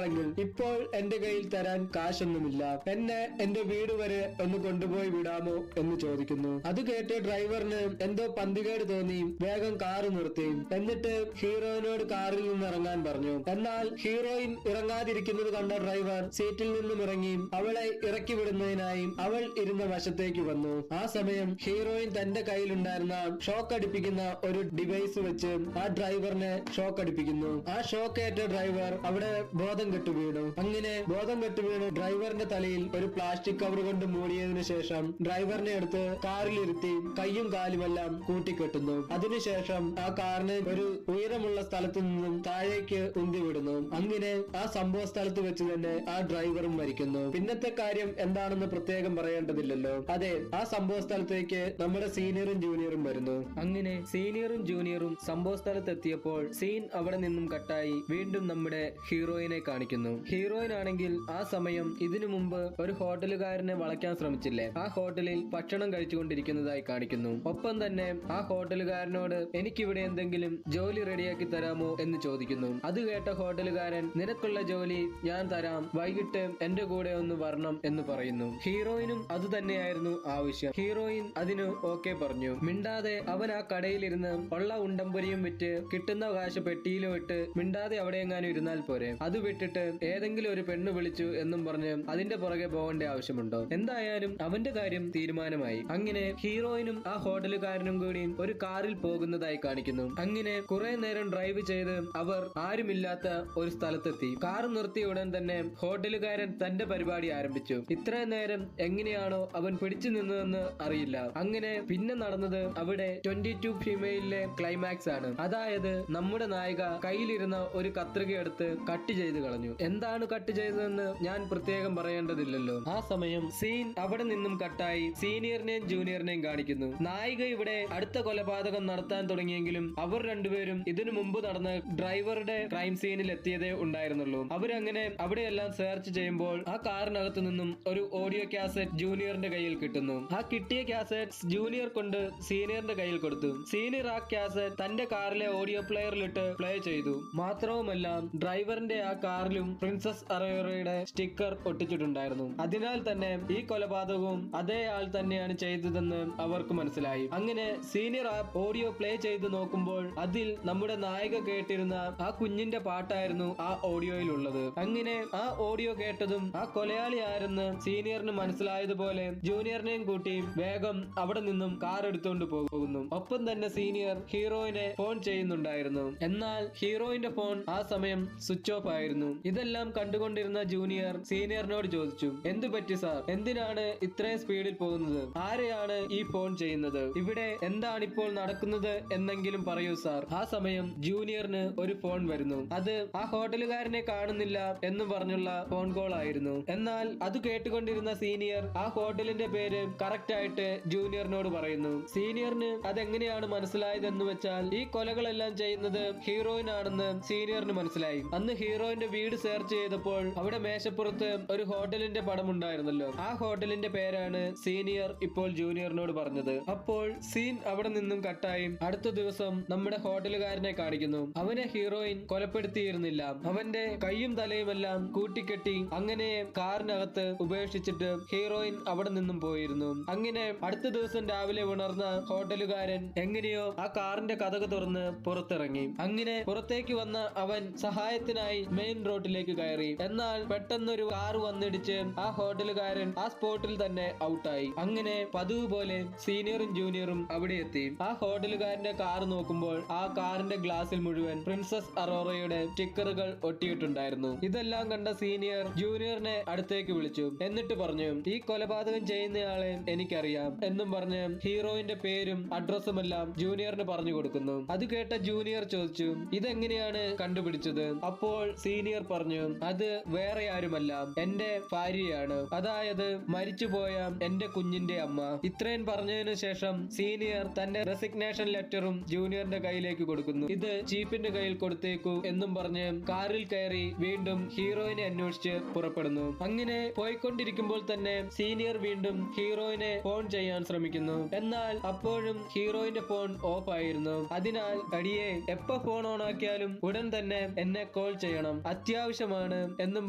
അങ്കിൾ, ഇപ്പോൾ എന്റെ കയ്യിൽ തരാൻ കാശൊന്നുമില്ല, എന്നെ എന്റെ വീട് വരെ ഒന്ന് കൊണ്ടുപോയി വിടാമോ എന്ന് ചോദിക്കുന്നു. അത് കേട്ട് ഡ്രൈവറിന് എന്തോ പന്തികേട് തോന്നി വേഗം കാറ് നിർത്തി. എന്നിട്ട് ഹീറോയിനോട് കാറിൽ നിന്ന് ഇറങ്ങാൻ പറഞ്ഞു. എന്നാൽ ഹീറോയിൻ ഇറങ്ങാതിരിക്കുന്നത് കണ്ട ഡ്രൈവർ സീറ്റിൽ നിന്നും ഇറങ്ങി അവളെ ഇറക്കി വിടുന്നതിനായി അവൾ ഇരുന്ന വശത്തേക്ക് വന്നു. ആ സമയം ഹീറോയിൻ തന്റെ കയ്യിലുണ്ടായിരുന്ന ഷോക്ക് അടിപ്പിക്കുന്ന ഒരു ഡിവൈസ് വെച്ച് ആ ഡ്രൈവറിനെ ഷോക്ക് അടിപ്പിക്കുന്നു. ആ ഷോക്ക് ഏറ്റ ഡ്രൈവർ അവിടെ ബോധം കെട്ടു വീണു. അങ്ങനെ ബോധം കെട്ടു വീണ് ഡ്രൈവറിന്റെ തലയിൽ ഒരു പ്ലാസ്റ്റിക് കവർ കൊണ്ട് മൂടിയതിനു ശേഷം ഡ്രൈവറിനെ എടുത്ത് കാറിലിരുത്തി കയ്യും കാലുമെല്ലാം കൂട്ടിക്കെട്ടുന്നു. അതിനുശേഷം ആ കാറിനെ ഒരു ഉയരമുള്ള സ്ഥലത്തു നിന്നും താഴേക്ക് ഉന്തിവിടുന്നു. അങ്ങനെ ആ സംഭവ സ്ഥലത്ത് വെച്ച് തന്നെ ആ ഡ്രൈവറും മരിക്കുന്നു. പിന്നത്തെ കാര്യം എന്താണെന്ന് പ്രത്യേകം പറയേണ്ടതില്ലല്ലോ. അതെ, ആ സംഭവ സ്ഥലത്തേക്ക് നമ്മുടെ സീനിയറും ജൂനിയറും വരുന്നു. അങ്ങനെ സീനിയറും ജൂനിയറും സംഭവ സ്ഥലത്ത് എത്തിയപ്പോൾ സീൻ അവിടെ നിന്നും കട്ടായി വീണ്ടും നമ്മുടെ ഹീറോയിനെ കാണിക്കുന്നു. ഹീറോയിൻ ആണെങ്കിൽ ആ സമയം ഇതിനു മുമ്പ് ഒരു ഹോട്ടലുകാരനെ വളയ്ക്കാൻ ശ്രമിച്ചില്ലേ, ആ ഹോട്ടലിൽ ഭക്ഷണം കഴിച്ചുകൊണ്ടിരിക്കുന്നതായി കാണിക്കുന്നു. ഒപ്പം തന്നെ ആ ഹോട്ടലുകാരനോട് എനിക്കിവിടെ എന്തെങ്കിലും ജോലി റെഡിയാക്കി തരാമോ എന്ന് ചോദിക്കുന്നു. അത് കേട്ട ഹോട്ടലുകാരൻ, നിനക്കുള്ള ജോലി ഞാൻ തരാം, വൈകിട്ട് എന്റെ കൂടെ ഒന്ന് വരണം എന്ന് പറയുന്നു. ഹീറോയിനും അത് തന്നെയായിരുന്നു ആവശ്യം. ഹീറോയിൻ അതിന് ഓക്കെ പറഞ്ഞു. മിണ്ടാതെ അവൻ ആ കടയിലിരുന്ന് ഉള്ള ഉണ്ടംപൊരിയും വിറ്റ് കിട്ടുന്ന കാശ് പെട്ടിയിലും ഇട്ട് മിണ്ടാതെ അവിടെ എങ്ങാനും ഇരുന്നാൽ പോരെ? അത് വിട്ടിട്ട് ഏതെങ്കിലും ഒരു പെണ്ണ് വിളിച്ചു എന്നും പറഞ്ഞ് അതിന്റെ പുറകെ പോകേണ്ട ആവശ്യമുണ്ടോ? എന്തായാലും അവന്റെ കാര്യം തീരുമാനമായി. അങ്ങനെ ഹീറോയിനും ആ ഹോട്ടലുകാരനും കൂടി ഒരു കാറിൽ പോകുന്നതായി കാണിക്കുന്നു. അങ്ങനെ കുറെ നേരം ഡ്രൈവ് ചെയ്ത് അവർ ആരുമില്ലാത്ത ഒരു സ്ഥലത്തെത്തി. കാർ നിർത്തിയ ഉടൻ തന്നെ ഹോട്ടലുകാരൻ തന്റെ പരിപാടി ആരംഭിച്ചു. ഇത്രയും നേരം എങ്ങനെയാണോ അവൻ പിടിച്ചു നിന്നതെന്ന് അറിയില്ല. അങ്ങനെ പിന്നെ നടന്നത് അവിടെ 22 ഫീമെയിലിലെ ക്ലൈമാക്സ് ആണ്. അതായത് നമ്മുടെ നായിക കയ്യിലിരുന്ന ഒരു കത്രിക എടുത്ത് കട്ട് ചെയ്ത് കളഞ്ഞു. എന്താണ് കട്ട് ചെയ്തതെന്ന് ഞാൻ പ്രത്യേകം പറയേണ്ടതില്ലല്ലോ. ആ സമയം സീൻ അവിടെ നിന്നും കട്ടായി സീനിയറിനെയും ജൂനിയറിനെയും കാണിക്കുന്നു. നായിക ഇവിടെ അടുത്ത കൊലപാതകം നടത്താൻ തുടങ്ങിയെങ്കിലും അവർ രണ്ടുപേരും ഇതിനു മുമ്പ് നടന്ന ഡ്രൈവറുടെ ക്രൈം സീനിൽ എത്തിയതേ ഉണ്ടായിരുന്നുള്ളൂ. അവരങ്ങനെ അവിടെയെല്ലാം സെർച്ച് ചെയ്യുമ്പോൾ ആ കാറിനകത്ത് നിന്നും ഒരു ഓഡിയോ കാസറ്റ് ജൂനിയറിന്റെ കയ്യിൽ കിട്ടുന്നു. ആ കിട്ടിയ കാസറ്റ് ജൂനിയർ കൊണ്ട് സീനിയറിന്റെ കയ്യിൽ കൊടുത്തു. സീനിയർ ആ കാസറ്റ് തന്റെ കാറിലെ ഓഡിയോ പ്ലെയറിലിട്ട് പ്ലേ ചെയ്തു. മാത്രവുമല്ല ഡ്രൈവറിന്റെ ആ കാറിലും പ്രിൻസസ് അറോറയുടെ സ്റ്റിക്കർ ഒട്ടിച്ചിട്ടുണ്ടായിരുന്നു. അതിനാൽ തന്നെ ഈ കൊലപാതകവും അതേ ആൾ തന്നെയാണ് ചെയ്തതെന്ന് അവർക്ക് മനസ്സിലായി. അങ്ങനെ സീനിയർ ആ ഓഡിയോ പ്ലേ ചെയ്ത് നോക്കുമ്പോൾ അതിൽ നമ്മുടെ നായിക കേട്ടിരുന്ന ആ കുഞ്ഞിന്റെ പാട്ടായിരുന്നു ആ ഓഡിയോയിൽ ഉള്ളത്. അങ്ങനെ ആ ഓഡിയോ കേട്ടതും ആ കൊലയാളി ആരെന്ന് സീനിയറിന് മനസ്സിലായതുപോലെ ജൂനിയറിനെയും കൂട്ടി വേഗം അവിടെ നിന്നും കാർ എടുത്തുകൊണ്ട് പോകുന്നു. ഒപ്പം തന്നെ സീനിയർ ഹീറോയിനെ ഫോൺ ചെയ്യുന്നുണ്ടായിരുന്നു. എന്നാൽ ഹീറോയിന്റെ ഫോൺ ആ സമയം സ്വിച്ച് ഓഫ് ആയിരുന്നു. ഇതെല്ലാം കണ്ടുകൊണ്ടിരുന്ന ജൂനിയർ സീനിയറിനോട് ചോദിച്ചു, എന്തു പറ്റി സാർ, എന്തിനാണ് ഇത്രയും സ്പീഡിൽ പോകുന്നത്, ആരെയാണ് ഈ ഫോൺ ചെയ്യുന്നത്, ഇവിടെ എന്താണ് ഇപ്പോൾ നടക്കുന്നത് എന്നെങ്കിലും പറയൂ സാർ. ആ സമയം ജൂനിയറിന് ഒരു ഫോൺ വരുന്നു. അത് ആ ഹോട്ടലുകാരനെ കാണുന്നില്ല എന്ന് പറഞ്ഞുള്ള ഫോൺ കോൾ ആയിരുന്നു. എന്നാൽ അത് കേട്ടുകൊണ്ടിരുന്ന സീനിയർ ആ ഹോട്ടലിന്റെ പേര് കറക്റ്റ് ആയിട്ട് ജൂനിയറിനോട് പറയുന്നു. സീനിയറിന് അതെങ്ങനെയാണ് മനസ്സിലായതെന്ന് വെച്ചാൽ ഈ കൊലകളെല്ലാം ചെയ്യുന്നത് ഹീറോയിൻ ആണെന്ന് സീനിയറിന് മനസ്സിലായി. അന്ന് ഹീറോയിന്റെ വീട് സെർച്ച് ചെയ്തപ്പോൾ അവിടെ മേശപ്പുറത്ത് ഒരു ഹോട്ടലിന്റെ പടം ഉണ്ടായിരുന്നല്ലോ. ആ ഹോട്ടലിന്റെ പേരാണ് സീനിയർ ഇപ്പോൾ ജൂനിയറിനോട് പറഞ്ഞത്. അപ്പോൾ സീൻ അവിടെ നിന്നും കട്ടായി അടുത്ത ദിവസം നമ്മുടെ ഹോട്ടലുകാരനെ കാണിക്കുന്നു. അവനെ ഹീറോയിൻ കൊലപ്പെടുത്തിയിരുന്നില്ല. അവന്റെ കൈയും തലയുമെല്ലാം കൂട്ടിക്കെട്ടി അങ്ങനെ കാറിനകത്ത് ഉപേക്ഷിച്ചിട്ട് ഹീറോയിൻ അവിടെ നിന്നും പോയിരുന്നു. അങ്ങനെ അടുത്ത ദിവസം രാവിലെ ഉണർന്ന ഹോട്ടലുകാരൻ എങ്ങനെയോ ആ കാറിന്റെ കതക് തുറന്ന് പുറത്തിറങ്ങി. അങ്ങനെ പുറത്തേക്ക് വന്ന അവൻ സഹായത്തിനായി മെയിൻ റോഡിലേക്ക് കയറി. എന്നാൽ പെട്ടെന്നൊരു കാർ വന്നിടിച്ച് ആ ഹോട്ടലുകാരൻ ആ സ്പോട്ടിൽ തന്നെ ഔട്ടായി. അങ്ങനെ പതിവ് പോലെ സീനിയറും ജൂനിയറും അവിടെ എത്തി. ആ ഹോട്ടലുകാരന്റെ കാർ നോക്കുമ്പോൾ ആ കാറിന്റെ ഗ്ലാസിൽ മുഴുവൻ പ്രിൻസസ് അറോറയുടെ സ്റ്റിക്കറുകൾ ഒട്ടിയിട്ടുണ്ടായിരുന്നു. ഇതെല്ലാം കണ്ട സീനിയർ ജൂനിയറിനെ അടുത്തേക്ക് വിളിച്ചു. എന്നിട്ട് പറഞ്ഞു, ഈ കൊലപാതകം ചെയ്യുന്നയാളെ എനിക്കറിയാം എന്നും പറഞ്ഞ് ഹീറോയിന്റെ പേരും അഡ്രസ്സും എല്ലാം ജൂനിയറിന് പറഞ്ഞു കൊടുക്കുന്നു. അത് കേട്ട ജൂനിയർ ചോദിച്ചു, ഇതെങ്ങനെയാണ് കണ്ടുപിടിച്ചത്? അപ്പോൾ സീനിയർ പറഞ്ഞു, അത് വേറെ ആരുമല്ല, എന്റെ ഭാര്യയാണ്, അതായത് മരിച്ചുപോയ എന്റെ കുഞ്ഞിന്റെ അമ്മ. ഇത്രയും പറഞ്ഞതിനു ശേഷം സീനിയർ തന്റെ റെസിഗ്നേഷൻ ലെറ്ററും ജൂനിയറിന്റെ കയ്യിലേക്ക് കൊടുക്കുന്നു. ഇത് ചീഫിന്റെ കയ്യിൽ കൊടുത്തേക്കു എന്നും പറഞ്ഞ് കാറിൽ കയറി വീണ്ടും ഹീറോയിനെ അന്വേഷിച്ച് പുറപ്പെടുന്നു. അങ്ങനെ പോയിക്കൊണ്ടിരിക്കുമ്പോൾ തന്നെ സീനിയർ വീണ്ടും ഹീറോയിനെ ഫോൺ ചെയ്യാൻ ശ്രമിക്കുന്നു. എന്നാൽ അപ്പോഴും ഹീറോയിന്റെ ഫോൺ ഓഫ് ആയിരുന്നു. അതിനാൽ അടിയെ എപ്പോ ഫോൺ ഓൺ ആക്കിയാലും ഉടൻ തന്നെ എന്നെ കോൾ ചെയ്യണം, അത്യാവശ്യമാണ് എന്നും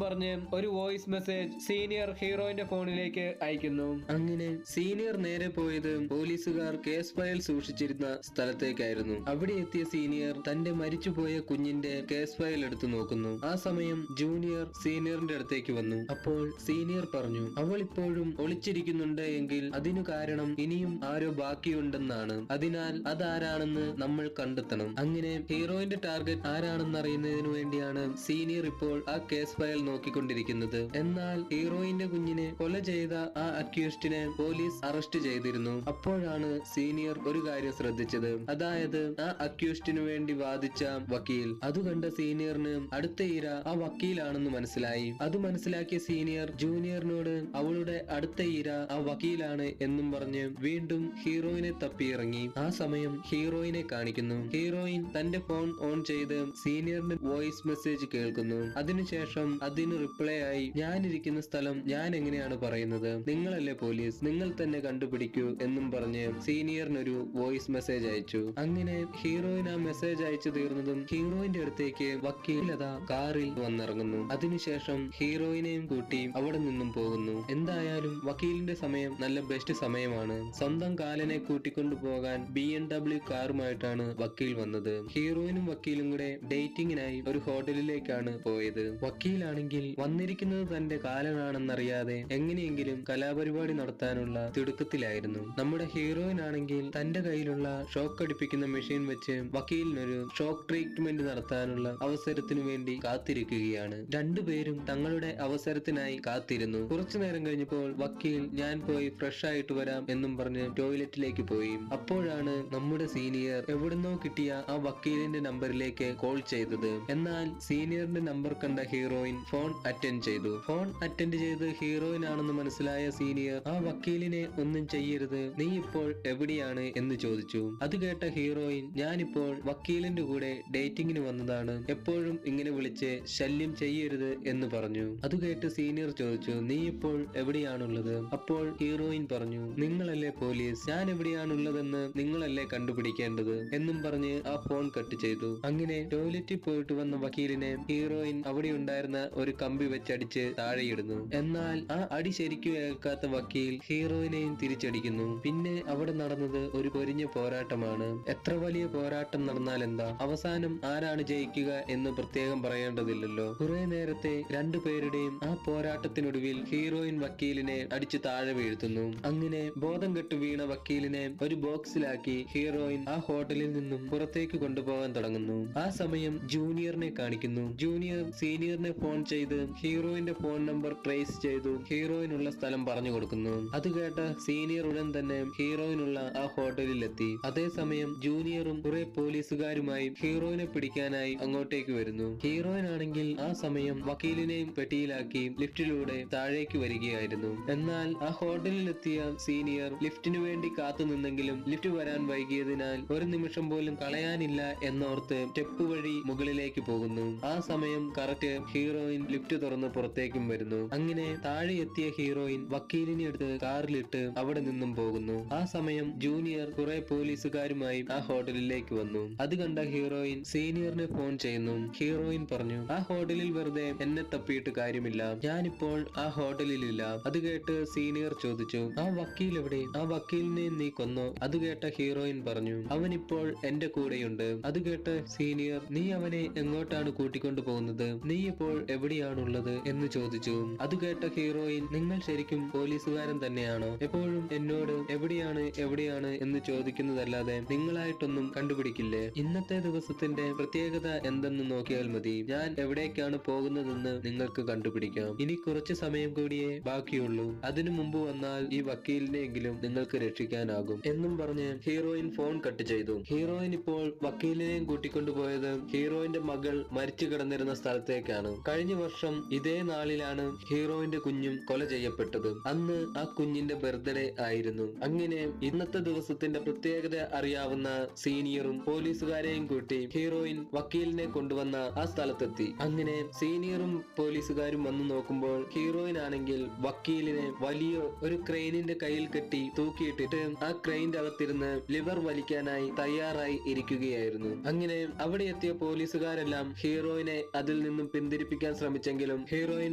പറഞ്ഞ് ഒരു വോയിസ് മെസ്സേജ് സീനിയർ ഹീറോയിന്റെ ഫോണിലേക്ക് അയക്കുന്നു. അങ്ങനെ സീനിയർ നേരെ പോയത് പോലീസുകാർ കേസ് ഫയൽ സൂക്ഷിച്ചിരുന്ന സ്ഥലത്തേക്കായിരുന്നു. അവിടെ എത്തിയ സീനിയർ തന്റെ മരിച്ചുപോയ കുഞ്ഞിന്റെ കേസ് ഫയൽ എടുത്തു നോക്കുന്നു. ആ സമയം ജൂനിയർ സീനിയറിന്റെ അടുത്തേക്ക് വന്നു. അപ്പോൾ സീനിയർ പറഞ്ഞു, അവൾ ഇപ്പോഴും ഒളിച്ചിരിക്കുന്നുണ്ട് എങ്കിൽ അതിനു കാരണം ഇനിയും ആരോ ബാക്കിയുണ്ടെന്നാണ്. അതിനാൽ അതാരാണെന്ന് നമ്മൾ കണ്ടെത്തണം. അങ്ങനെ ഹീറോയിന്റെ ടാർഗറ്റ് ആരാണെന്ന് അറിയുന്നതിനു വേണ്ടിയാണ് സീനിയർ ഇപ്പോൾ ആ കേസ് ഫയൽ നോക്കിക്കൊണ്ടിരിക്കുന്നത്. എന്നാൽ ഹീറോയിന്റെ കുഞ്ഞിനെ കൊല ചെയ്ത ആ അക്യൂസ്ഡിനെ പോലീസ് അറസ്റ്റ് ചെയ്തിരുന്നു. അപ്പോഴാണ് സീനിയർ ഒരു കാര്യം ശ്രദ്ധിച്ചത്, അതായത് ആ അക്യൂസ്ഡിനു വേണ്ടി വാദിച്ച വക്കീൽ. അത് കണ്ട സീനിയറിന് അടുത്ത ഇര ആ വക്കീലാണെന്ന് മനസ്സിലായി. അത് മനസ്സിലാക്കിയ സീനിയർ ജൂനിയറിനോട് അവളുടെ അടുത്ത ഇര ആ വക്കീലാണ് എന്നും പറഞ്ഞ് വീണ്ടും ഹീറോയിനെ തപ്പിയിറങ്ങി. ആ സമയം ഹീറോയിനെ കാണിക്കുന്നു. ഹീറോയിൻ തന്റെ ഫോൺ ഓൺ ചെയ്ത് സീനിയറിന്റെ വോയിസ് മെസ്സേജ് കേൾക്കുന്നു. അതിനുശേഷം അതിന് റിപ്ലൈ ആയി, ഞാനിരിക്കുന്ന സ്ഥലം ഞാൻ എങ്ങനെയാണ് പറയുന്നത്, നിങ്ങളല്ലേ പോലീസ്, നിങ്ങൾ തന്നെ കണ്ടുപിടിക്കൂ എന്നും പറഞ്ഞ് സീനിയറിനൊരു വോയിസ് മെസ്സേജ് അയച്ചു. അങ്ങനെ ഹീറോയിൻ ആ മെസ്സേജ് അയച്ചു തീർന്നതും ഹീറോയിന്റെ അടുത്തേക്ക് വക്കീലത കാറിൽ വന്നിറങ്ങുന്നു. അതിനുശേഷം ഹീറോയിനെയും കൂട്ടി അവിടെ നിന്നും പോകുന്നു. എന്തായാലും വക്കീലിന്റെ സമയം നല്ല ബെസ്റ്റ് സമയമാണ്. സ്വന്തം കാലനെ കൂട്ടിക്കൊണ്ടു പോകാൻ BMW കാറുമായിട്ടാണ് വക്കീൽ വന്നത്. ഹീറോയിനും വക്കീലും കൂടെ ഡേറ്റിംഗിനായി ഒരു ഹോട്ടലിലേക്കാണ് പോയത്. വക്കീലാണെങ്കിൽ വന്നിരിക്കുന്നത് തന്റെ കാലനാണെന്നറിയാതെ എങ്ങനെയെങ്കിലും കലാപരിപാടി നടത്താനുള്ള തിടുക്കത്തിലായിരുന്നു. നമ്മുടെ ഹീറോയിൻ ആണെങ്കിൽ തന്റെ കയ്യിലുള്ള ഷോക്ക് അടിപ്പിക്കുന്ന മെഷീൻ വെച്ച് വക്കീലിനൊരു ഷോക്ക് ട്രീറ്റ്മെന്റ് നടത്താനുള്ള അവസരത്തിനു വേണ്ടി കാത്തിരിക്കുകയാണ്. രണ്ടുപേരും തങ്ങളുടെ അവസരത്തിനായി കാത്തിരുന്നു. കുറച്ചു നേരം കഴിഞ്ഞപ്പോൾ വക്കീൽ ഞാൻ പോയി ഫ്രഷ് ആയിട്ട് വരാം എന്നും പറഞ്ഞ് ടോയ്ലറ്റിലേക്ക് പോയി. അപ്പോഴാണ് നമ്മുടെ സീനിയർ എവിടുന്നോ കിട്ടിയ ആ വക്കീലിന്റെ നമ്പറിലേക്ക് കോൾ ചെയ്തത്. എന്നാൽ സീനിയറിന്റെ നമ്പർ കണ്ട ഹീറോയിൻ ഫോൺ അറ്റൻഡ് ചെയ്തു. ഫോൺ അറ്റൻഡ് ചെയ്ത് ഹീറോയിൻ ആണെന്ന് മനസ്സിലായ സീനിയർ ആ വക്കീലിനെ ഒന്നും ചെയ്യരുത്, നീ ഇപ്പോൾ എവിടെയാണ് എന്ന് ചോദിച്ചു. അത് കേട്ട ഹീറോയിൻ ഞാനിപ്പോൾ വക്കീലിന്റെ കൂടെ ഡേറ്റിംഗിന് വന്നതാണ്, എപ്പോഴും ഇങ്ങനെ വിളിച്ച് ശല്യം ചെയ്യ ചെയ്യരുത് എന്ന് പറഞ്ഞു. അത് കേട്ട് സീനിയർ ചോദിച്ചു, നീ ഇപ്പോൾ എവിടെയാണുള്ളത്? അപ്പോൾ ഹീറോയിൻ പറഞ്ഞു, നിങ്ങളല്ലേ പോലീസ്, ഞാൻ എവിടെയാണുള്ളതെന്ന് നിങ്ങളല്ലേ കണ്ടുപിടിക്കേണ്ടത് എന്നും പറഞ്ഞ് ആ ഫോൺ കട്ട് ചെയ്തു. അങ്ങനെ ടോയ്ലറ്റിൽ പോയിട്ട് വന്ന വക്കീലിനെ ഹീറോയിൻ അവിടെ ഉണ്ടായിരുന്ന ഒരു കമ്പി വെച്ചടിച്ച് താഴെയിടുന്നു. എന്നാൽ ആ അടി ശരിക്കും ഏൽക്കാത്ത വക്കീൽ ഹീറോയിനെയും തിരിച്ചടിക്കുന്നു. പിന്നെ അവിടെ നടന്നത് ഒരു പൊരിഞ്ഞ പോരാട്ടമാണ്. എത്ര വലിയ പോരാട്ടം നടന്നാൽ എന്താ, അവസാനം ആരാണ് ജയിക്കുക എന്ന് പ്രത്യേകം പറയേണ്ടതില്ലല്ലോ. കുറെ നേരത്തെ രണ്ടുപേരുടെയും ആ പോരാട്ടത്തിനൊടുവിൽ ഹീറോയിൻ വക്കീലിനെ അടിച്ചു താഴെ വീഴ്ത്തുന്നു. അങ്ങനെ ബോധം കെട്ട് വീണ വക്കീലിനെ ഒരു ബോക്സിലാക്കി ഹീറോയിൻ ആ ഹോട്ടലിൽ നിന്നും പുറത്തേക്ക് കൊണ്ടുപോകാൻ തുടങ്ങുന്നു. ആ സമയം ജൂനിയറിനെ കാണിക്കുന്നു. ജൂനിയർ സീനിയറിനെ ഫോൺ ചെയ്ത് ഹീറോയിന്റെ ഫോൺ നമ്പർ ട്രേസ് ചെയ്തു ഹീറോയിനുള്ള സ്ഥലം പറഞ്ഞു കൊടുക്കുന്നു. അത് കേട്ട സീനിയർ ഉടൻ തന്നെ ഹീറോയിനുള്ള ആ ഹോട്ടലിൽ എത്തി. അതേസമയം ജൂനിയറും കുറെ പോലീസുകാരുമായി ഹീറോയിനെ പിടിക്കാനായി അങ്ങോട്ടേക്ക് വരുന്നു. ഹീറോയിൻ ആണെങ്കിൽ ആ സമയം വക്കീലിനെയും പെട്ടിയിലാക്കി ലിഫ്റ്റിലൂടെ താഴേക്ക് വരികയായിരുന്നു. എന്നാൽ ആ ഹോട്ടലിലെത്തിയ സീനിയർ ലിഫ്റ്റിനു വേണ്ടി കാത്തു നിന്നെങ്കിലും ലിഫ്റ്റ് വരാൻ വൈകിയതിനാൽ ഒരു നിമിഷം പോലും കളയാനില്ല എന്നോർത്ത് സ്റ്റെപ്പ് വഴി മുകളിലേക്ക് പോകുന്നു. ആ സമയം കറക്റ്റ് ഹീറോയിൻ ലിഫ്റ്റ് തുറന്ന് പുറത്തേക്കും വരുന്നു. അങ്ങനെ താഴെ എത്തിയ ഹീറോയിൻ വക്കീലിനെ എടുത്ത് കാറിലിട്ട് അവിടെ നിന്നും പോകുന്നു. ആ സമയം ജൂനിയർ കുറെ പോലീസുകാരുമായി ആ ഹോട്ടലിലേക്ക് വന്നു. അത് കണ്ട ഹീറോയിൻ സീനിയറിനെ ഫോൺ ചെയ്യുന്നു. ഹീറോയിൻ പറഞ്ഞു, ആ ഹോട്ടലിൽ വെറുതെ എന്നെ തപ്പിയിട്ട് കാര്യമില്ല, ഞാനിപ്പോൾ ആ ഹോട്ടലിലില്ല. അത് കേട്ട് സീനിയർ ചോദിച്ചു, ആ വക്കീൽ എവിടെ? ആ വക്കീലിനെ നീ കൊന്നോ? അത് കേട്ട ഹീറോയിൻ പറഞ്ഞു, അവൻ ഇപ്പോൾ എന്റെ കൂടെയുണ്ട്. അത് കേട്ട് സീനിയർ, നീ അവനെ എങ്ങോട്ടാണ് കൂട്ടിക്കൊണ്ടു പോകുന്നത്? നീ ഇപ്പോൾ എവിടെയാണുള്ളത് എന്ന് ചോദിച്ചു. അത് കേട്ട ഹീറോയിൻ, നിങ്ങൾ ശരിക്കും പോലീസുകാരൻ തന്നെയാണോ? എപ്പോഴും എന്നോട് എവിടെയാണ് എന്ന് ചോദിക്കുന്നതല്ലാതെ നിങ്ങളായിട്ടൊന്നും കണ്ടുപിടിക്കില്ലേ? ഇന്നത്തെ ദിവസത്തിന്റെ പ്രത്യേകത എന്തെന്ന് നോക്കിയാൽ മതി, ഞാൻ എവിടേക്കാണ് പോകുന്നതെന്ന് നിങ്ങൾക്ക് കണ്ടുപിടിക്കാം. ഇനി കുറച്ചു സമയം കൂടിയേ ബാക്കിയുള്ളൂ. അതിനു മുമ്പ് വന്നാൽ ഈ വക്കീലിനെയെങ്കിലും നിങ്ങൾക്ക് രക്ഷിക്കാനാകും എന്നും പറഞ്ഞ് ഹീറോയിൻ ഫോൺ കട്ട് ചെയ്തു. ഹീറോയിൻ ഇപ്പോൾ വക്കീലിനെയും കൂട്ടിക്കൊണ്ടുപോയത് ഹീറോയിന്റെ മകൾ മരിച്ചു കിടന്നിരുന്ന സ്ഥലത്തേക്കാണ്. കഴിഞ്ഞ വർഷം ഇതേ നാളിലാണ് ഹീറോയിന്റെ കുഞ്ഞും കൊല ചെയ്യപ്പെട്ടത്. അന്ന് ആ കുഞ്ഞിന്റെ ബർത്ത്ഡേ ആയിരുന്നു. അങ്ങനെ ഇന്നത്തെ ദിവസത്തിന്റെ പ്രത്യേകത അറിയാവുന്ന സീനിയറും പോലീസുകാരെയും കൂട്ടി ഹീറോയിൻ വക്കീലിനെ കൊണ്ടുവന്ന ആ സ്ഥലത്തെത്തി. അങ്ങനെ സീനിയറും പോലീസുകാരും വന്നു നോക്കുമ്പോൾ ഹീറോയിൻ ആണെങ്കിൽ വക്കീലിനെ വലിയ ഒരു ക്രെയിനിന്റെ കയ്യിൽ കെട്ടി തൂക്കിയിട്ടിട്ട് ആ ക്രെയിന്റെ അകത്തിരുന്ന് ലിവർ വലിക്കാനായി തയ്യാറായി ഇരിക്കുകയായിരുന്നു. അങ്ങനെ അവിടെ എത്തിയ പോലീസുകാരെല്ലാം ഹീറോയിനെ അതിൽ നിന്നും പിന്തിരിപ്പിക്കാൻ ശ്രമിച്ചെങ്കിലും ഹീറോയിൻ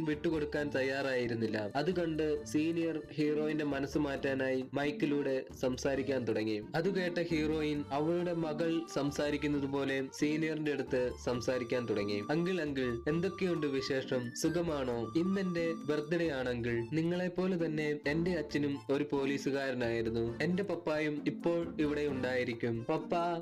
വിട്ടുകൊടുക്കാൻ തയ്യാറായിരുന്നില്ല. അത് കണ്ട് സീനിയർ ഹീറോയിന്റെ മനസ്സ് മാറ്റാനായി മൈക്കിലൂടെ സംസാരിക്കാൻ തുടങ്ങി. അത് കേട്ട ഹീറോയിൻ അവളുടെ മകൾ സംസാരിക്കുന്നത് പോലെ സീനിയറിന്റെ അടുത്ത് സംസാരിക്കാൻ തുടങ്ങി. അങ്കിൾ എന്തൊക്കെയുണ്ട് വിശേഷം? സുഖമാണോ? ഇന്നെന്റെ ബർത്ത്ഡേ ആണെങ്കിൽ നിങ്ങളെ പോലെ തന്നെ എന്റെ അച്ഛനും ഒരു പോലീസുകാരനായിരുന്നു. എന്റെ പപ്പായും ഇപ്പോൾ ഇവിടെ ഉണ്ടായിരിക്കും.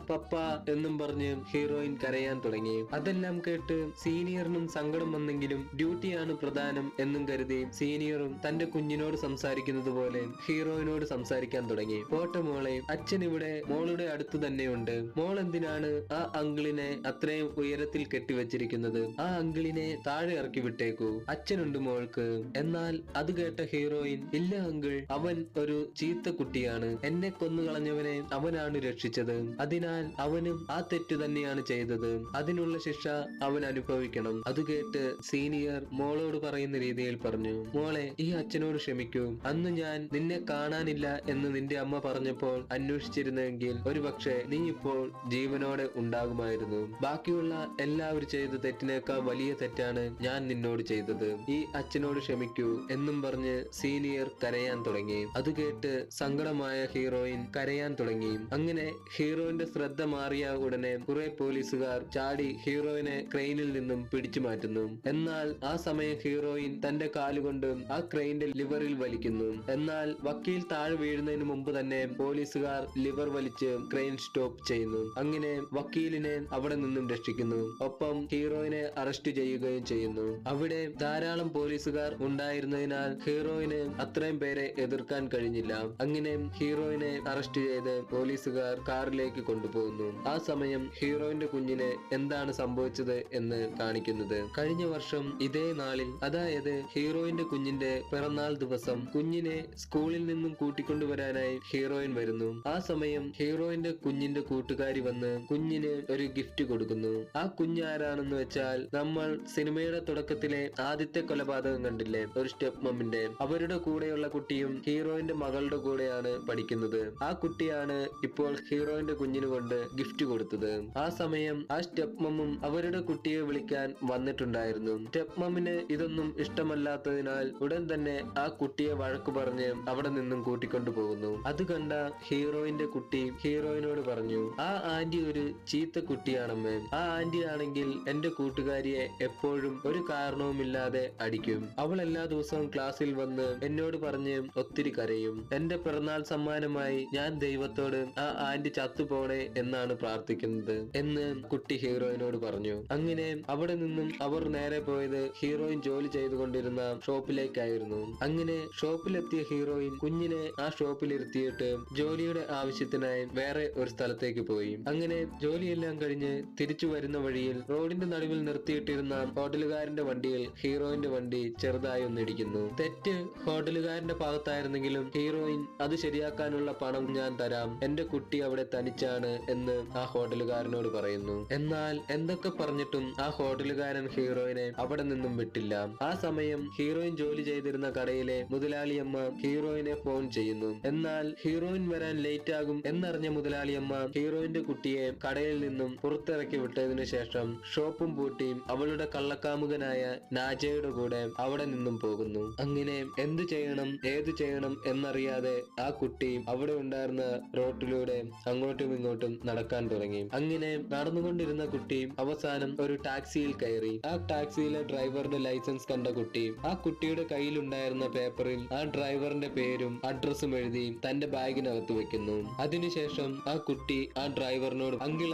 പപ്പ എന്നും പറഞ്ഞ് ഹീറോയിൻ കരയാൻ തുടങ്ങി. അതെല്ലാം കേട്ട് സീനിയറിനും സങ്കടം വന്നെങ്കിലും ഡ്യൂട്ടിയാണ് പ്രധാനം എന്നും കരുതി സീനിയറും തന്റെ കുഞ്ഞിനോട് സംസാരിക്കുന്നത് പോലെ ഹീറോയിനോട് സംസാരിക്കാൻ തുടങ്ങി. പോട്ടെ മോളെ, അച്ഛൻ ഇവിടെ മോളുടെ അടുത്ത് തന്നെയുണ്ട്. മോൾ എന്തിനാണ് ആ അങ്കിളിനെ അത്രയും ഉയരത്തിൽ കെട്ടിവെച്ചിരിക്കുന്നത്? ആ അങ്കിളിനെ താഴെ ഇറക്കി വിട്ടേക്കൂ, അച്ഛനുണ്ട് മോൾക്ക്. എന്നാൽ അത് കേട്ട ഹീറോയിൻ, ഇല്ല അങ്കിൾ, അവൻ ഒരു ചീത്ത കുട്ടിയാണ്. എന്നെ കൊന്നുകളഞ്ഞവനെ അവനാണ് രക്ഷിച്ചത്. അതിനാൽ അവനും ആ തെറ്റ് തന്നെയാണ് ചെയ്തത്. അതിനുള്ള ശിക്ഷ അവൻ അനുഭവിക്കണം. അത് കേട്ട് സീനിയർ മോളോട് പറയുന്ന രീതിയിൽ പറഞ്ഞു, മോളെ, ഈ അച്ഛനോട് ക്ഷമിക്കൂ. അന്ന് ഞാൻ നിന്നെ കാണാനില്ല എന്ന് നിന്റെ അമ്മ പറഞ്ഞപ്പോൾ അന്വേഷിച്ചിരുന്നെങ്കിൽ ഒരുപക്ഷെ നീ ഇപ്പോൾ ജീവനോടെ ഉണ്ടാകുമായിരുന്നു. ബാക്കിയുള്ള എല്ലാവരും ചെയ്ത തെറ്റിനേക്കാൾ വലിയ തെറ്റാണ് ഞാൻ നിന്നോട് ചെയ്തത്. ഈ അച്ഛനോട് ക്ഷമിക്കൂ എന്നും പറഞ്ഞ് സീനിയർ കരയാൻ തുടങ്ങി. അത് കേട്ട് സങ്കടമായ ഹീറോയിൻ കരയാൻ തുടങ്ങി. അങ്ങനെ ഹീറോയിന്റെ ശ്രദ്ധ മാറിയ ഉടനെ കുറെ പോലീസുകാർ ചാടി ഹീറോയിനെ ക്രെയിനിൽ നിന്നും പിടിച്ചു മാറ്റുന്നു. എന്നാൽ ആ സമയം ഹീറോയിൻ തന്റെ കാലുകൊണ്ട് ആ ക്രെയിന്റെ ലിവറിൽ വലിക്കുന്നു. എന്നാൽ വക്കീൽ താഴെ വീഴുന്നതിന് മുമ്പ് തന്നെ പോലീസുകാർ ലിവർ വലിച്ച് ക്രെയിൻ സ്റ്റോപ്പ് ചെയ്യുന്നു. അങ്ങനെ വക്കീലിനെ അവിടെ നിന്നും രക്ഷിക്കുന്നു. ഒപ്പം ഹീറോയിനെ അറസ്റ്റ് ചെയ്യുകയും ചെയ്യുന്നു. അവിടെ ധാരാളം പോലീസുകാർ ഉണ്ടായിരുന്നതിനാൽ ഹീറോയിന് അത്രയും പേരെ എതിർക്കാൻ കഴിഞ്ഞില്ല. അങ്ങനെ ഹീറോയിനെ അറസ്റ്റ് ചെയ്ത് പോലീസുകാർ കാറിലേക്ക് കൊണ്ടുപോകുന്നു. ആ സമയം ഹീറോയിന്റെ കുഞ്ഞിന് എന്താണ് സംഭവിച്ചത് എന്ന് കാണിക്കുന്നത്. കഴിഞ്ഞ വർഷം ഇതേ നാളിൽ, അതായത് ഹീറോയിന്റെ കുഞ്ഞിന്റെ പിറന്നാൾ ദിവസം, കുഞ്ഞിനെ സ്കൂളിൽ നിന്നും കൂട്ടിക്കൊണ്ടുവരാനായി ഹീറോയിൻ വരുന്നു. ആ സമയം ഹീറോയിന്റെ കുഞ്ഞിന്റെ കൂട്ടുകാരി വന്ന് കുഞ്ഞിന് ഒരു ഗിഫ്റ്റ് കൊടുക്കുന്നു. ആ കുഞ്ഞ് ആരാണെന്ന് വെച്ചാൽ നമ്മൾ സിനിമയുടെ തുടക്കത്തിലെ ആദ്യത്തെ കൊലപാതകം കണ്ടില്ലേ, ഒരു സ്റ്റെപ്പ് മമ്മിന്റെ, അവരുടെ കൂടെയുള്ള കുട്ടിയും ഹീറോയിന്റെ മകളുടെ കൂടെയാണ് പഠിക്കുന്നത്. ആ കുട്ടിയാണ് ഇപ്പോൾ ഹീറോയിന്റെ കുഞ്ഞിന് കൊണ്ട് ഗിഫ്റ്റ് കൊടുത്തത്. ആ സമയം ആ സ്റ്റെപ്പ് മമ്മും അവരുടെ കുട്ടിയെ വിളിക്കാൻ വന്നിട്ടുണ്ടായിരുന്നു. സ്റ്റെപ്പ് മമ്മിന് ഇതൊന്നും ഇഷ്ടമല്ലാത്തതിനാൽ ഉടൻ തന്നെ ആ കുട്ടിയെ വഴക്കു പറഞ്ഞ് അവിടെ നിന്നും കൂട്ടിക്കൊണ്ടു പോകുന്നു. അത് കണ്ട ഹീറോയിന്റെ കുട്ടി ഹീറോയിനോട് പറഞ്ഞു, ആ ആന്റി ഒരു ചീത്ത കുട്ടിയാണമ്മേ. ആ ആന്റി ആണെങ്കിൽ എന്റെ കൂട്ടുകാരിയെ എപ്പോഴും ഒരു കാരണവുമില്ലാതെ അടിക്കും. അവൾ എല്ലാ ദിവസവും ക്ലാസ്സിൽ വന്ന് എന്നോട് പറഞ്ഞ് ഒത്തിരി കരയും. എന്റെ പിറന്നാൾ സമ്മാനമായി ഞാൻ ദൈവത്തോട് ആ ആന്റി ചത്തുപോണേ എന്നാണ് പ്രാർത്ഥിക്കുന്നത് എന്ന് കുട്ടി ഹീറോയിനോട് പറഞ്ഞു. അങ്ങനെ അവിടെ നിന്നും അവർ നേരെ പോയത് ഹീറോയിൻ ജോലി ചെയ്തുകൊണ്ടിരുന്ന ഷോപ്പിലേക്കായിരുന്നു. അങ്ങനെ ഷോപ്പിലെത്തിയ ഹീറോയിൻ കുഞ്ഞിനെ ആ ഷോപ്പിലിരുത്തിയിട്ട് ജോലിയുടെ ആവശ്യത്തിനായി വേറെ ഒരു സ്ഥലത്തേക്ക് പോയി. അങ്ങനെ ജോലിയെല്ലാം കഴിഞ്ഞ് തിരിച്ചു വരുന്ന വഴിയിൽ റോഡിന്റെ നടുവിൽ നിർത്തിയിട്ടിരുന്ന ഹോട്ടലുകാരന്റെ വണ്ടിയിൽ ഹീറോയിന്റെ വണ്ടി ചെറുതായി ഒന്നിടിക്കുന്നു. തെറ്റ് ഹോട്ടലുകാരന്റെ ഭാഗത്തായിരുന്നെങ്കിലും ഹീറോയിൻ അത് ശരിയാക്കാനുള്ള പണം ഞാൻ തരാം, എന്റെ കുട്ടി അവിടെ തനിച്ചാണ് എന്ന് ആ ഹോട്ടലുകാരനോട് പറയുന്നു. എന്നാൽ എന്തൊക്കെ പറഞ്ഞിട്ടും ആ ഹോട്ടലുകാരൻ ഹീറോയിനെ അവിടെ നിന്നും വിട്ടില്ല. ആ സമയം ഹീറോയിൻ ജോലി ചെയ്തിരുന്ന കടയിലെ മുതലാളിയമ്മ ഹീറോയിനെ ഫോൺ ചെയ്യുന്നു. എന്നാൽ ഹീറോയിൻ വരാൻ ലേറ്റ് ആകും എന്നറിഞ്ഞ മുതലാളിയമ്മ ഹീറോയിന്റെ കുട്ടിയെ കടയിൽ നിന്നും പുറത്തിറക്കി വിട്ടതിനു ശേഷം ഷോപ്പും പൂട്ടി അവളുടെ കള്ളക്കാമുകനായ നാജയുടെ കൂടെ അവിടെ നിന്നും പോകുന്നു. അങ്ങനെ എന്തു ചെയ്യണം ഏതു ചെയ്യണം എന്നറിയാതെ ആ കുട്ടി അവിടെ ഉണ്ടായിരുന്ന റോട്ടിലൂടെ അങ്ങോട്ടും ഇങ്ങോട്ടും നടക്കാൻ തുടങ്ങി. അങ്ങനെ നടന്നുകൊണ്ടിരുന്ന കുട്ടി അവസാനം ഒരു ടാക്സിയിൽ കയറി. ആ ടാക്സിയിലെ ഡ്രൈവറുടെ ലൈസൻസ് കണ്ട കുട്ടി ആ കുട്ടിയുടെ കയ്യിലുണ്ടായിരുന്ന പേപ്പറിൽ ആ ഡ്രൈവറിന്റെ പേരും അഡ്രസ്സും എഴുതി തന്റെ ബാഗിനകത്ത് വെക്കുന്നു. അതിനുശേഷം ആ കുട്ടി ആ ഡ്രൈവറിനോട്, അങ്കിൾ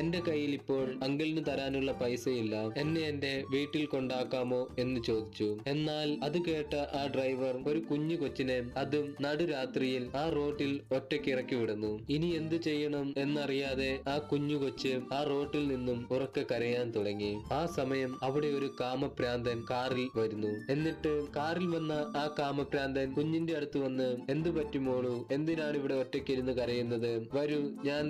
എന്റെ കയ്യിൽ ഇപ്പോൾ അങ്കിളിന് തരാനുള്ള പൈസയില്ല, എന്നെ എന്റെ വീട്ടിൽ കൊണ്ടാക്കാമോ എന്ന് ചോദിച്ചു. എന്നാൽ അത് കേട്ട ആ ഡ്രൈവർ ഒരു കുഞ്ഞു കൊച്ചിനെ അതും നടുരാത്രിയിൽ ആ റോട്ടിൽ ഒറ്റയ്ക്ക് ഇറക്കി വിടുന്നു. ഇനി എന്തു ചെയ്യണം എന്നറിയാതെ ആ കുഞ്ഞു കൊച്ച് ആ റോട്ടിൽ നിന്നും ഉറക്കെ കരയാൻ തുടങ്ങി. ആ സമയം അവിടെ ഒരു കാമപ്രാന്തൻ കാറിൽ വരുന്നു. എന്നിട്ട് കാറിൽ വന്ന ആ കാമപ്രാന്തൻ കുഞ്ഞിന്റെ അടുത്ത് വന്ന്, എന്തു പറ്റുമോളൂ, എന്തിനാണ് ഇവിടെ ഒറ്റയ്ക്കിരുന്ന് കരയുന്നത്, വരൂ ഞാൻ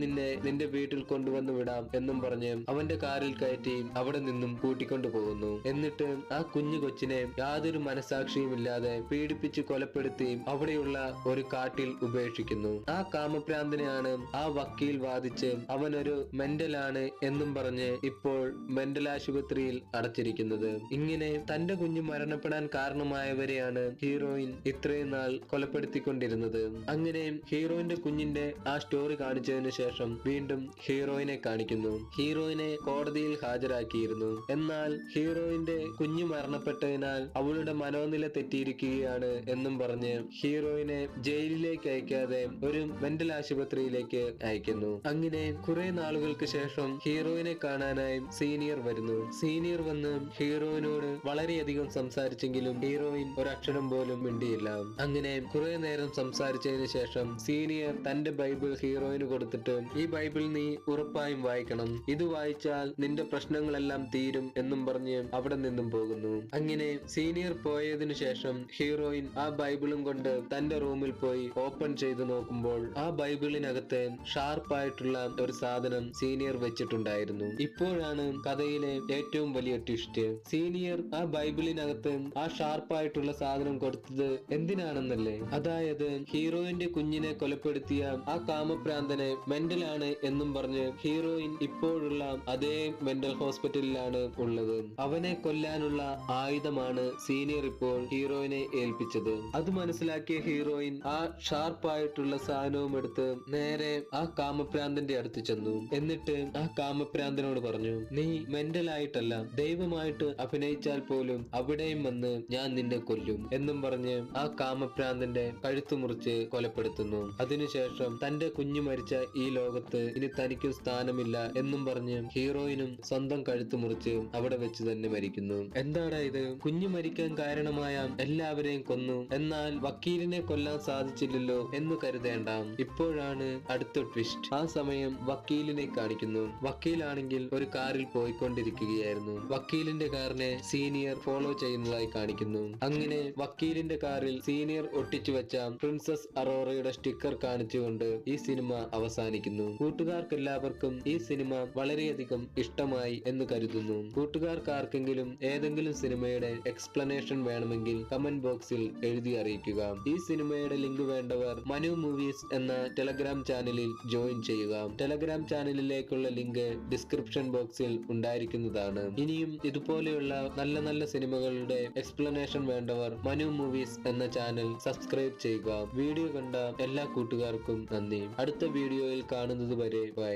നിന്റെ വീട്ടിൽ കൊണ്ടുവന്ന് വിടാം എന്നും പറഞ്ഞ് അവന്റെ കാറിൽ കയറ്റി അവിടെ നിന്നും കൂട്ടിക്കൊണ്ടു പോകുന്നു. എന്നിട്ട് ആ കുഞ്ഞു കൊച്ചിനെ യാതൊരു മനസാക്ഷിയുമില്ലാതെ പീഡിപ്പിച്ച് കൊലപ്പെടുത്തി അവിടെയുള്ള ഒരു കാട്ടിൽ ഉപേക്ഷിക്കുന്നു. ആ കാമപ്രാന്തനെയാണ് ആ വക്കീൽ വാദിച്ച് അവനൊരു മെന്റലാണ് എന്നും പറഞ്ഞ് ഇപ്പോൾ മെന്റൽ ആശുപത്രിയിൽ അടച്ചിരിക്കുന്നത്. ഇങ്ങനെ തന്റെ കുഞ്ഞ് മരണപ്പെടാൻ കാരണമായവരെയാണ് ഹീറോയിൻ ഇത്രയും നാൾ കൊലപ്പെടുത്തിക്കൊണ്ടിരുന്നത്. അങ്ങനെ ഹീറോയിന്റെ കുഞ്ഞിന്റെ ആ സ്റ്റോറി കാണിച്ചതിനു ശേഷം വീണ്ടും ഹീറോയിനെ കാണിക്കുന്നു. ഹീറോയിനെ കോടതിയിൽ ഹാജരാക്കിയിരുന്നു. എന്നാൽ ഹീറോയിന്റെ കുഞ്ഞ് മരണപ്പെട്ടതിനാൽ അവളുടെ മനോനില തെറ്റിയിരിക്കുകയാണ് എന്നും പറഞ്ഞ് ഹീറോയിനെ ജയിലിലേക്ക് അയക്കാതെ ഒരു മെന്റൽ ആശുപത്രിയിലേക്ക് അയക്കുന്നു. അങ്ങനെ കുറെ നാളുകൾക്ക് ശേഷം ഹീറോയിനെ കാണാനായി സീനിയർ വരുന്നു. സീനിയർ വന്ന് ഹീറോയിനോട് വളരെയധികം സംസാരിച്ചെങ്കിലും ഹീറോയിൻ ഒരക്ഷരം പോലും മിണ്ടിയില്ല. അങ്ങനെ കുറെ നേരം സംസാരിച്ചതിന് ശേഷം സീനിയർ തന്റെ ബൈബിൾ ഹീറോയിന് കൊടുത്തിട്ട്, ഈ ബൈബിൾ നീ ഉറപ്പായും വായിക്കണം, ഇത് വായിച്ചാൽ നിന്റെ പ്രശ്നങ്ങളെല്ലാം തീരും എന്നും പറഞ്ഞ് അവിടെ നിന്നും പോകുന്നു. അങ്ങനെ സീനിയർ പോയതിനു ശേഷം ഹീറോയിൻ ആ ബൈബിളും കൊണ്ട് തന്റെ റൂമിൽ പോയി ഓപ്പൺ ചെയ്ത് നോക്കുമ്പോൾ ആ ബൈബിളിനകത്ത് ഷാർപ്പായിട്ടുള്ള ഒരു സാധനം സീനിയർ വെച്ചിട്ടുണ്ടായിരുന്നു. ഇപ്പോഴാണ് കഥയിലെ ഏറ്റവും വലിയ ട്വിസ്റ്റ്. സീനിയർ ആ ബൈബിളിനകത്ത് ആ ഷാർപ്പായിട്ടുള്ള സാധനം കൊടുത്തത് എന്തിനാണെന്നല്ലേ? അതായത് ഹീറോയിന്റെ കുഞ്ഞിനെ കൊലപ്പെടുത്തിയ ആ കാമപ്രാന്തനെ മെന്റലാണ് എന്നും പറഞ്ഞ് ഹീറോയിൻ ഇപ്പോഴുള്ള അതേ മെന്റൽ ഹോസ്പിറ്റലിലാണ് ഉള്ളത്. അവനെ കൊല്ലാനുള്ള ആയുധമാണ് സീനിയർ ഇപ്പോൾ ഹീറോയിനെ ഏൽപ്പിച്ചത്. അത് മനസ്സിലാക്കിയ ഹീറോയിൻ ആ ഷാർപ്പായിട്ടുള്ള സാധനവും എടുത്ത് നേരെ ആ കാമപ്രാന്തന്റെ അടുത്ത് ചെന്നു. എന്നിട്ട് ആ കാമപ്രാന്തനോട് പറഞ്ഞു, നീ മെന്റൽ ആയിട്ടല്ല ദൈവമായിട്ട് അഭിനയിച്ചാൽ പോലും അവിടെയും വന്ന് ഞാൻ നിന്നെ കൊല്ലും എന്നും പറഞ്ഞ് ആ കാമപ്രാന്തന്റെ കഴുത്തു മുറിച്ച് കൊലപ്പെടുത്തുന്നു. അതിനുശേഷം തന്റെ കുഞ്ഞു മരിച്ച ഈ ലോകത്ത് ഇനി തനിക്കും സ്ഥാനമില്ല എന്നും പറഞ്ഞ് ഹീറോയിനും സ്വന്തം കഴുത്തു മുറിച്ച് അവിടെ വെച്ച് തന്നെ മരിക്കുന്നു. എന്താടാ ഇത്? കുഞ്ഞു മരിക്കാൻ കാരണമായ എല്ലാവരെയും കൊന്നു, എന്നാൽ വക്കീലിനെ കൊല്ലാൻ സാധിച്ചില്ലല്ലോ എന്ന് കരുതേണ്ട. ഇപ്പോഴാണ് അടുത്ത ട്വിസ്റ്റ്. ആ സമയം വക്കീലിനെ കാണിക്കുന്നു. വക്കീലാണെങ്കിൽ ഒരു കാറിൽ പോയിക്കൊണ്ടിരിക്കുകയായിരുന്നു. വക്കീലിന്റെ കാറിനെ സീനിയർ ഫോളോ ചെയ്യുന്നതായി കാണിക്കുന്നു. അങ്ങനെ വക്കീലിന്റെ കാറിൽ സീനിയർ ഒട്ടിച്ചു വെച്ച പ്രിൻസസ് അറോറയുടെ സ്റ്റിക്കർ കാണിച്ചുകൊണ്ട് ഈ സിനിമ അവസാനിക്കുന്നു. കൂട്ടുകാർക്കെല്ലാവർക്കും ഈ സിനിമ വളരെയധികം ഇഷ്ടമായി എന്ന് കരുതുന്നു. കൂട്ടുകാർക്ക് ആർക്കെങ്കിലും ഏതെങ്കിലും സിനിമയുടെ എക്സ്പ്ലനേഷൻ വേണമെങ്കിൽ കമന്റ് ബോക്സിൽ എഴുതി അറിയിക്കുക. ഈ സിനിമയുടെ ലിങ്ക് വേണ്ടവർ മനു മൂവീസ് എന്ന ടെലഗ്രാം ചാനലിൽ ജോയിൻ ചെയ്യുക. ടെലഗ്രാം ചാനലിലേക്കുള്ള ലിങ്ക് ഡിസ്ക്രിപ്ഷൻ ബോക്സിൽ ഉണ്ടായിരിക്കുന്നതാണ്. ഇനിയും ഇതുപോലെയുള്ള നല്ല നല്ല സിനിമകളുടെ എക്സ്പ്ലനേഷൻ വേണ്ടവർ മനു മൂവീസ് എന്ന ചാനൽ സബ്സ്ക്രൈബ് ചെയ്യുക. വീഡിയോ കണ്ട എല്ലാ കൂട്ടുകാർക്കും നന്ദി. അടുത്ത വീഡിയോയിൽ കാണുന്നത് വരെ ബൈ.